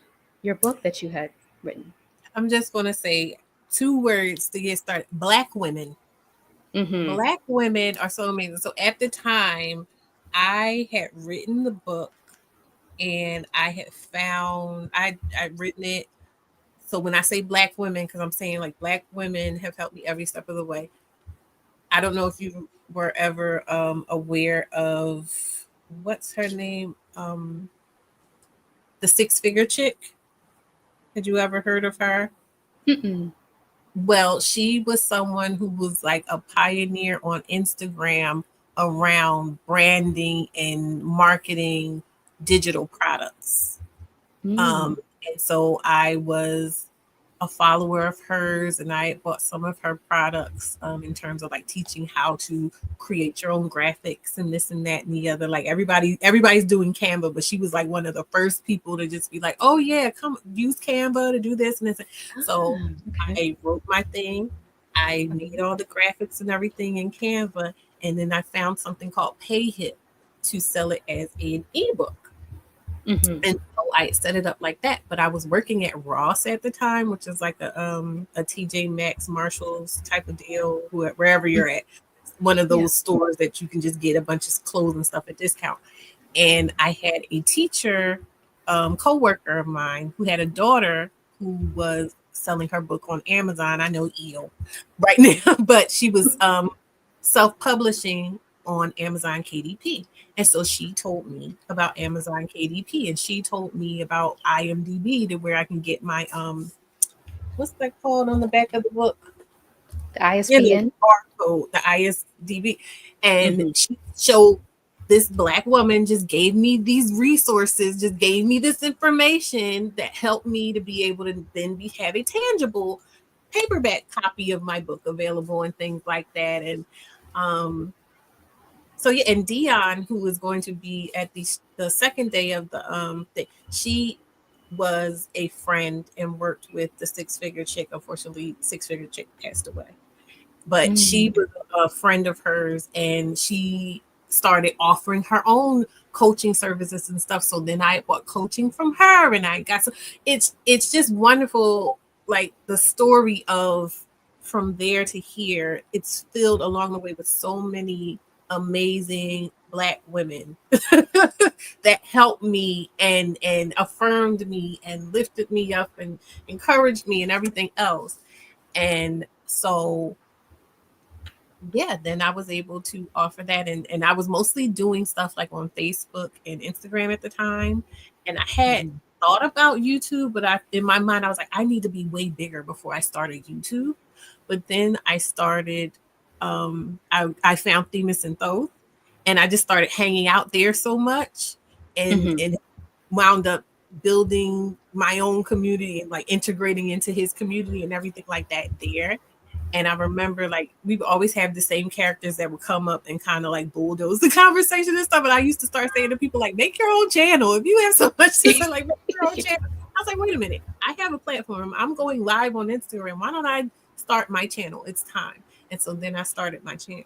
your book that you had written.
I'm just going to say two words to get started. Black women.
Mm-hmm.
Black women are so amazing. So at the time, I had written the book, and I had found I'd written it. So when I say black women, because I'm saying like black women have helped me every step of the way. I don't know if you were ever aware of what's her name, the six figure chick. Had you ever heard of her?
Mm-mm.
Well, she was someone who was like a pioneer on Instagram around branding and marketing digital products.
Mm.
Um, and so I was a follower of hers, and I bought some of her products in terms of like teaching how to create your own graphics and this and that and the other. Like everybody's doing Canva, but she was like one of the first people to just be like, "Oh yeah, come use Canva to do this and this." So
Ah, okay.
I wrote my thing. I made all the graphics and everything in Canva, and then I found something called PayHip to sell it as an ebook.
Mm-hmm.
And so I set it up like that. But I was working at Ross at the time, which is like a TJ Maxx, Marshalls type of deal, wherever you're at. One of
Yeah.
those stores that you can just get a bunch of clothes and stuff at discount. And I had a teacher, co-worker of mine, who had a daughter who was selling her book on Amazon. I know EO right now, but she was self-publishing on Amazon KDP. And so she told me about Amazon KDP, and she told me about IMDb, to where I can get my what's that called on the back of the book?
The
You know,
ISBN.
barcode, the ISDB. And
Mm-hmm.
she showed this black woman just gave me these resources, just gave me this information that helped me to be able to then have a tangible paperback copy of my book available and things like that. And um so yeah, and Dion, who was going to be at the second day of the thing, she was a friend and worked with the six figure chick. Unfortunately, six figure chick passed away, but she
Mm.
was a friend of hers, and she started offering her own coaching services and stuff. So then I bought coaching from her, and I got it's just wonderful, like the story of from there to here. It's filled along the way with so many amazing black women that helped me and affirmed me and lifted me up and encouraged me and everything else. And so yeah, then I was able to offer that, and I was mostly doing stuff like on Facebook and Instagram at the time. And I had
Mhm.
thought about YouTube, but I in my mind I was like, I need to be way bigger before I started YouTube. But then I started I found Themis and Thoth, and I just started hanging out there so much,
Mhm.
and wound up building my own community and like integrating into his community and everything like that there. And I remember like we would always have the same characters that would come up and kind of like bulldoze the conversation and stuff. And I used to start saying to people like, make your own channel. If you have so much to say, like make your own channel. I was like, wait a minute, I have a platform. I'm going live on Instagram. Why don't I start my channel? It's time. And so then I started my channel.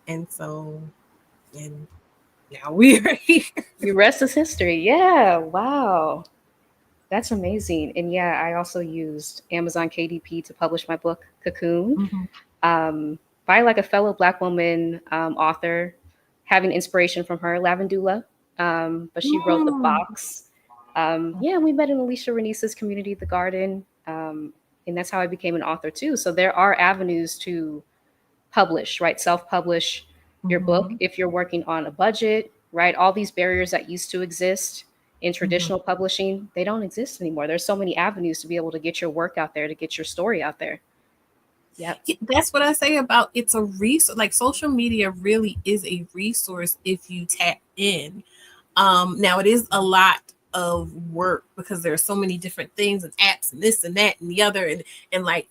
And so, and now we're here.
The rest is history. Yeah. Wow. That's amazing. And yeah, I also used Amazon KDP to publish my book, Cocoon,
Mm-hmm.
by like a fellow Black woman author, having inspiration from her, Lavendula. But she wrote The Box. Yeah, we met in Alicia Renice's community, The Garden. And that's how I became an author too. So there are avenues to publish, right? Self publish your book
Mm-hmm.
if you're working on a budget, right? All these barriers that used to exist in
Mm-hmm.
traditional publishing, they don't exist anymore. There's so many avenues to be able to get your work out there, to get your story out there. Yep.
That's what I say about it's a resource. Like social media really is a resource if you tap in. Now it is a lot of work because there are so many different things and apps and this and that and the other and like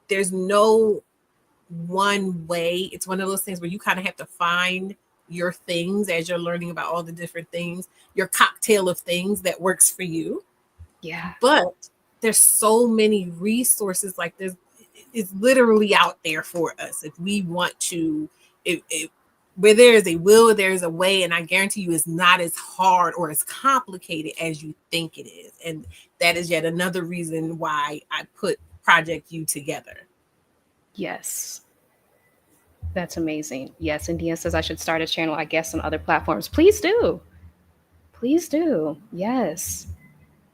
there's no one way. It's one of those things where you kind of have to find your things as you're learning about all the different things, your cocktail of things that works for you.
Yeah.
But there's so many resources like this. It's literally out there for us if we want to. If where there is a will, there is a way, and I guarantee you, it's not as hard or as complicated as you think it is. And that is yet another reason why I put Project U together.
Yes. That's amazing. Yes. And Dean says I should start a channel, I guess, on other platforms. Please do. Please do. Yes.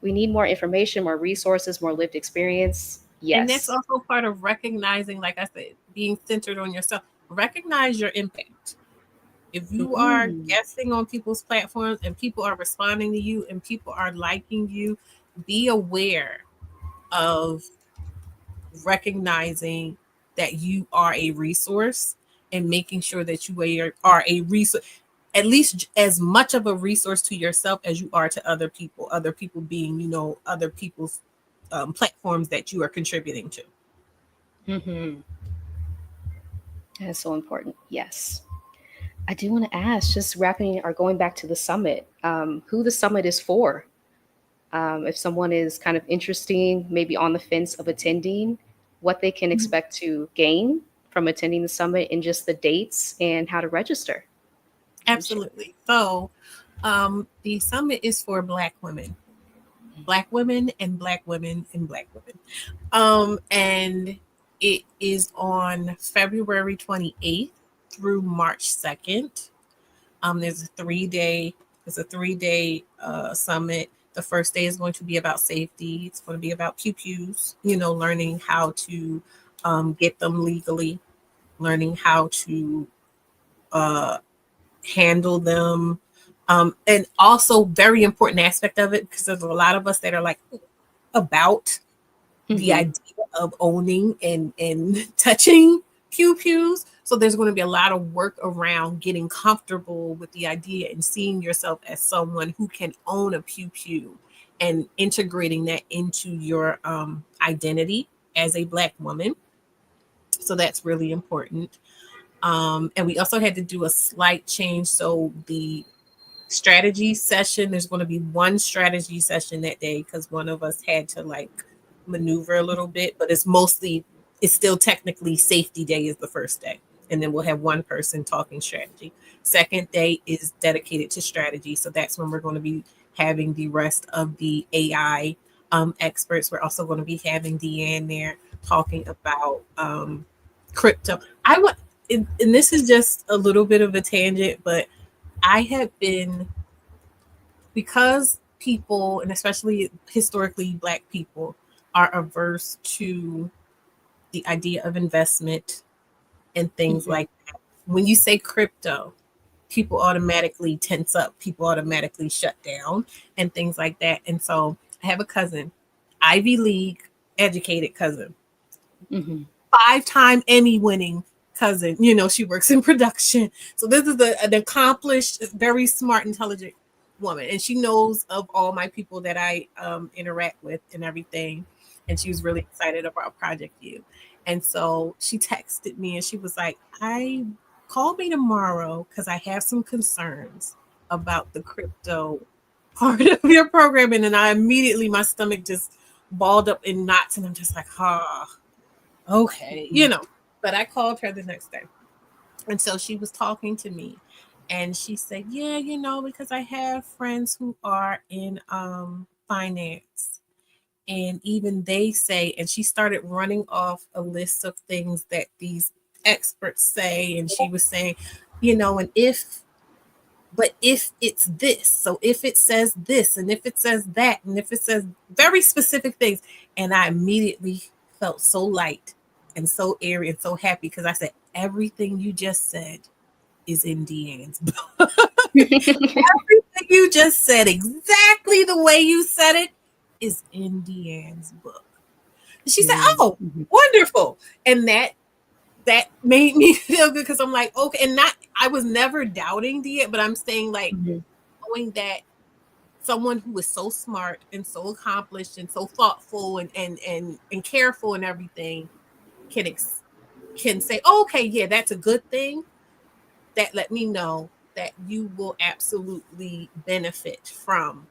We need more information, more resources, more lived experience.
And that's
Yes.
also part of recognizing, like I said, being centered on yourself. Recognize your impact. If you are
Mhm.
guesting on people's platforms and people are responding to you and people are liking you, be aware of recognizing that you are a resource and making sure that you are a resource, at least as much of a resource to yourself as you are to other people being, other people's platforms that you are contributing to.
Mhm. That's so important. Yes. I do want to ask, just wrapping or going back to the summit, who the summit is for. If someone is kind of interesting, maybe on the fence of attending, what they can expect to gain from attending the summit, and just the dates and how to register. Please share.
Absolutely. So, the summit is for Black women and Black women and Black women. And it is on February 28th through March 2nd. There's a 3 day, summit. The first day is going to be about safety. It's going to be about pew pews, learning how to get them legally, learning how to uh, handle them. And also very important aspect of it, because there's a lot of us that are like about the
Mm-hmm.
idea of owning and touching pew pews. So there's going to be a lot of work around getting comfortable with the idea and seeing yourself as someone who can own a pew pew and integrating that into your identity as a Black woman. So that's really important. And we also had to do a slight change. So the strategy session, there's going to be one strategy session that day because one of us had to like maneuver a little bit, but it's still technically safety day is the first day, and then we'll have one person talking strategy. Second day is dedicated to strategy, so that's when we're going to be having the rest of the AI experts. We're also going to be having Deanne there talking about crypto. And this is just a little bit of a tangent, but I have been, because people, and especially historically Black people, are averse to the idea of investment and things
Mm-hmm.
like that. When you say crypto, people automatically tense up, people automatically shut down, and things like that. And so I have a cousin, Ivy League educated cousin,
Mm-hmm.
5-time Emmy winning cousin. She works in production. So this is an accomplished, very smart, intelligent woman. And she knows of all my people that I interact with and everything. And she was really excited about Project U. And so she texted me and she was like, I call me tomorrow because I have some concerns about the crypto part of your program. And then I immediately, my stomach just balled up in knots. And I'm just like, okay, But I called her the next day. And so she was talking to me and she said, yeah, because I have friends who are in finance. And even they say, and she started running off a list of things that these experts say. And she was saying, and if it's this, so if it says this, and if it says that, and if it says very specific things. And I immediately felt so light and so airy and so happy because I said, everything you just said is in Deanne's book. Everything you just said, exactly the way you said it, is in Deanne's book. And she said, oh, wonderful. And that made me feel good because I'm like, okay. And I was never doubting Deanne, but I'm saying like knowing that someone who is so smart and so accomplished and so thoughtful and careful and everything can say, oh, okay, yeah, that's a good thing. That let me know that you will absolutely benefit from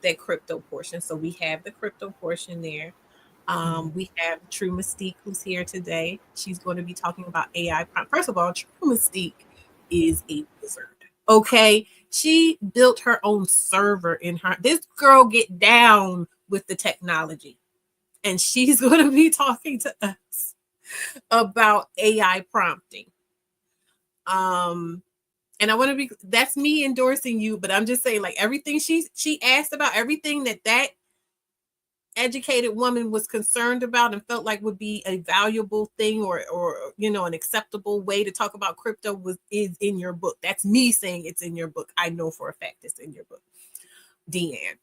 that crypto portion. So we have the crypto portion there. We have True Mystique who's here today. She's going to be talking about AI prompt. First of all, True Mystique is a wizard. Okay. She built her own server in her. This girl get down with the technology. And she's going to be talking to us about AI prompting. And I want to be, that's me endorsing you, but I'm just saying like everything she asked about, everything that educated woman was concerned about and felt like would be a valuable thing or an acceptable way to talk about crypto is in your book. That's me saying it's in your book. I know for a fact it's in your book, Deanne.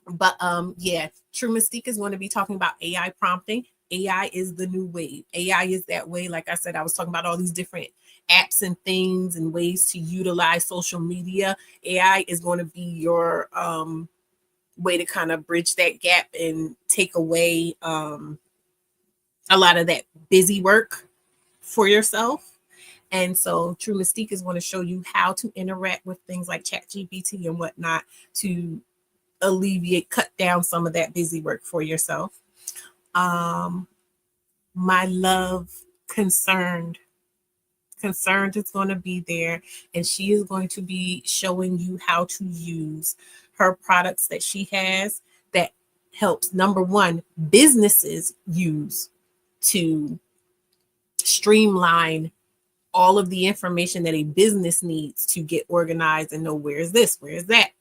But yeah, True Mystique is going to be talking about AI prompting. AI is the new wave. AI is that way. Like I said, I was talking about all these different apps and things and ways to utilize social media. AI is going to be your way to kind of bridge that gap and take away a lot of that busy work for yourself. And so True Mystique is going to show you how to interact with things like ChatGPT and whatnot to cut down some of that busy work for yourself. My love, Concerned is going to be there, and she is going to be showing you how to use her products that she has that helps, number one, businesses use to streamline all of the information that a business needs to get organized and know where is this, where is that,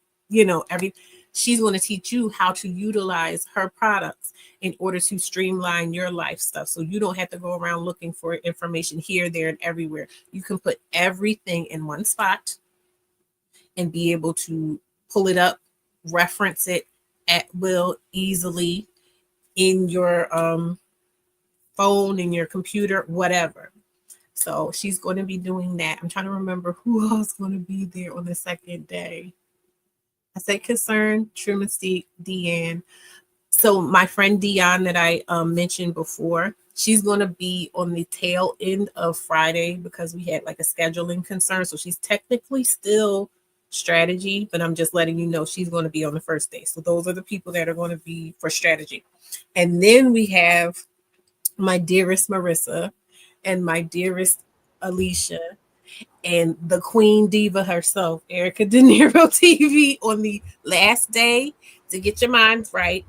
she's going to teach you how to utilize her products in order to streamline your life stuff. So you don't have to go around looking for information here, there, and everywhere. You can put everything in one spot and be able to pull it up, reference it at will easily in your phone, in your computer, whatever. So she's going to be doing that. I'm trying to remember who else is going to be there on the second day. I said Concern, True Mystique, Deanne. So my friend Dion that I mentioned before, she's going to be on the tail end of Friday because we had like a scheduling concern. So she's technically still strategy, but I'm just letting you know she's going to be on the first day. So those are the people that are going to be for strategy. And then we have my dearest Marissa and my dearest Alicia and the Queen Diva herself, Erica De Niro TV, on the last day to get your minds right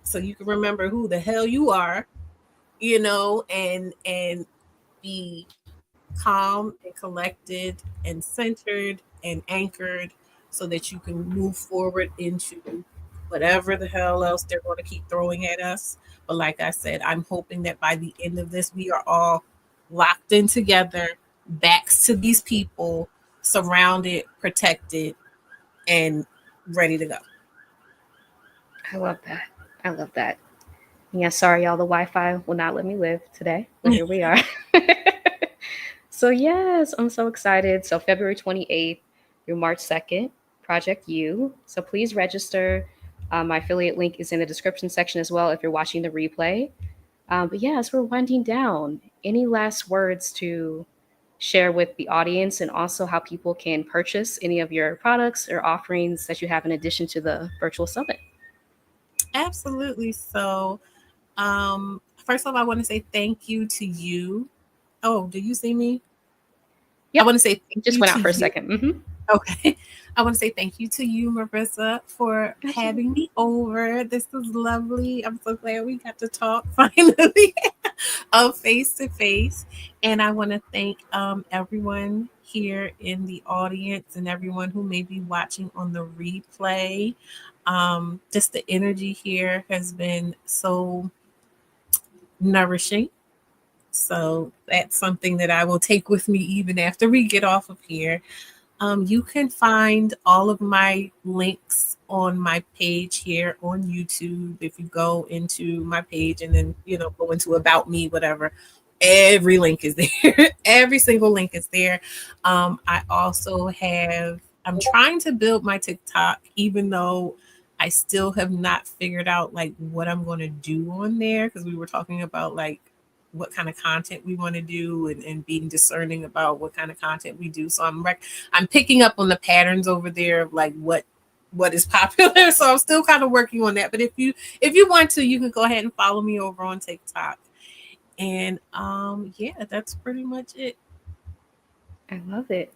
so you can remember who the hell you are, and be calm and collected and centered and anchored so that you can move forward into whatever the hell else they're going to keep throwing at us. But like I said, I'm hoping that by the end of this, we are all locked in together, backs to these people, surrounded, protected, and ready to go.
I love that. I love that. Yeah, sorry, y'all. The Wi-Fi will not let me live today, but here we are. So yes, I'm so excited. So February 28th through March 2nd, Project U. So please register. My affiliate link is in the description section as well if you're watching the replay. But yeah, as we're winding down, any last words to share with the audience, and also how people can purchase any of your products or offerings that you have in addition to the virtual summit?
Absolutely. So, first of all, I want to say thank you to you. Oh, do you see me? I
Yep,
want to say thank
just
you
went
to
out for a
you.
second. Hmm.
Okay. I want to say thank you to you, Marissa, for having
Absolutely.
me over. This was lovely. I'm so glad we got to talk finally face to face. And I want to thank everyone here in the audience and everyone who may be watching on the replay. Just the energy here has been so nourishing. So that's something that I will take with me even after we get off of here. You can find all of my links on my page here on YouTube. If you go into my page and then, go into About Me, whatever, every link is there. Every single link is there. I also I'm trying to build my TikTok, even though I still have not figured out like what I'm going to do on there because we were talking about like what kind of content we want to do and being discerning about what kind of content we do. So I'm picking up on the patterns over there of like what is popular. So I'm still kind of working on that. But if you want to, you can go ahead and follow me over on TikTok. And yeah, that's pretty much it.
I love it.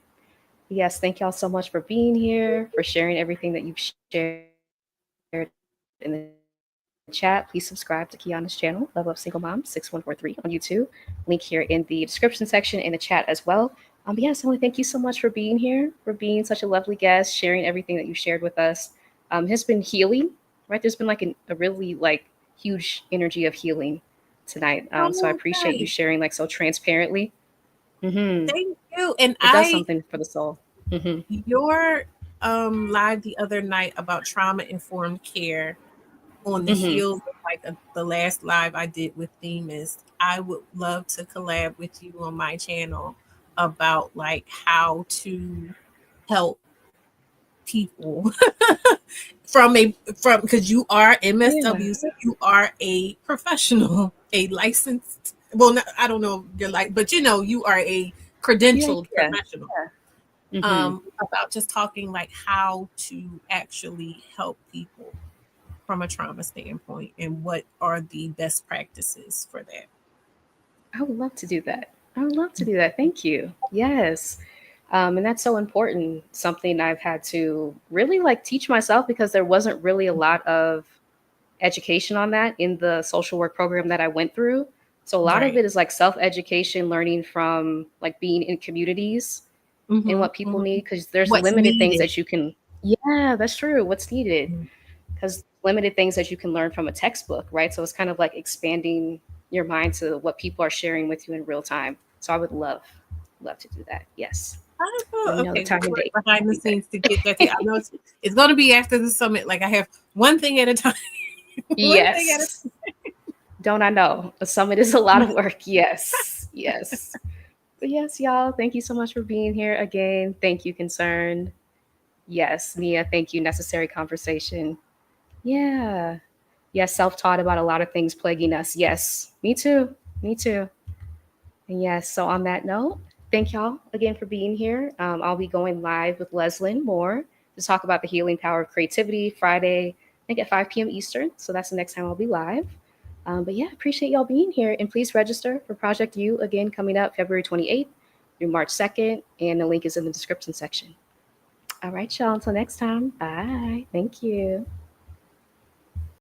Yes, thank y'all so much for being here, for sharing everything that you've shared in the chat. Please subscribe to Kiana's channel, Level Up Single Mom 6143 on YouTube. Link here in the description section in the chat as well. But yes, I want to thank you so much for being here, for being such a lovely guest, sharing everything that you shared with us. Has been healing, right? There's been like a really huge energy of healing tonight. So I appreciate you sharing
Oh,
like so
nice.
transparently. Hmm.
Thank you.
It
And
does something for the soul. Hmm.
your live the other night about trauma informed care on the
Hmm.
heels of like the last live I did with Themis, I would love to collab with you on my channel about like how to help people from because you are
Yeah.
MSW, so you are a professional, a licensed. Well, not, I don't know your like, but you are a
Yeah.
credentialed
Yeah.
professional.
Hmm.
About just talking like how to actually help people from a trauma standpoint and what are the best practices for that.
I would love to do that. I would love to do that. Thank you. Yes. And that's so important. Something I've had to really like teach myself because there wasn't really a lot of education on that in the social work program that I went through. So a lot of
Right.
it is like self education, learning from like being in communities and
Mm-hmm,
what people
mm-hmm.
need because there's
What's
limited things
needed.
that you can. Yeah, that's true. What's needed,
Mm-hmm.
because limited things that you can learn from a textbook, right? So it's kind of like expanding your mind to what people are sharing with you in real time. So I would love to do that. Yes. Let me know the
Okay,
time
we'll
and
work
date.
behind
I'll
the
be there.
scenes to get that. I know it's going to be after the summit. Like I have one thing at a time. One thing at a
Yes. Don't I know? A summit is a lot of work. Yes. Yes. But yes, y'all, thank you so much for being here again. Thank you, Concerned. Yes, Nia, thank you, Necessary Conversation. Yeah. Yes, self taught about a lot of things plaguing us. Yes, me too. Me too. And yes, so on that note, thank y'all again for being here. I'll be going live with Leslyn Moore to talk about the healing power of creativity Friday, I think at 5 p.m. Eastern. So that's the next time I'll be live. But yeah, appreciate y'all being here. And please register for Project U again coming up February 28th through March 2nd. And the link is in the description section. All right, y'all. Until next time. Bye. Thank you.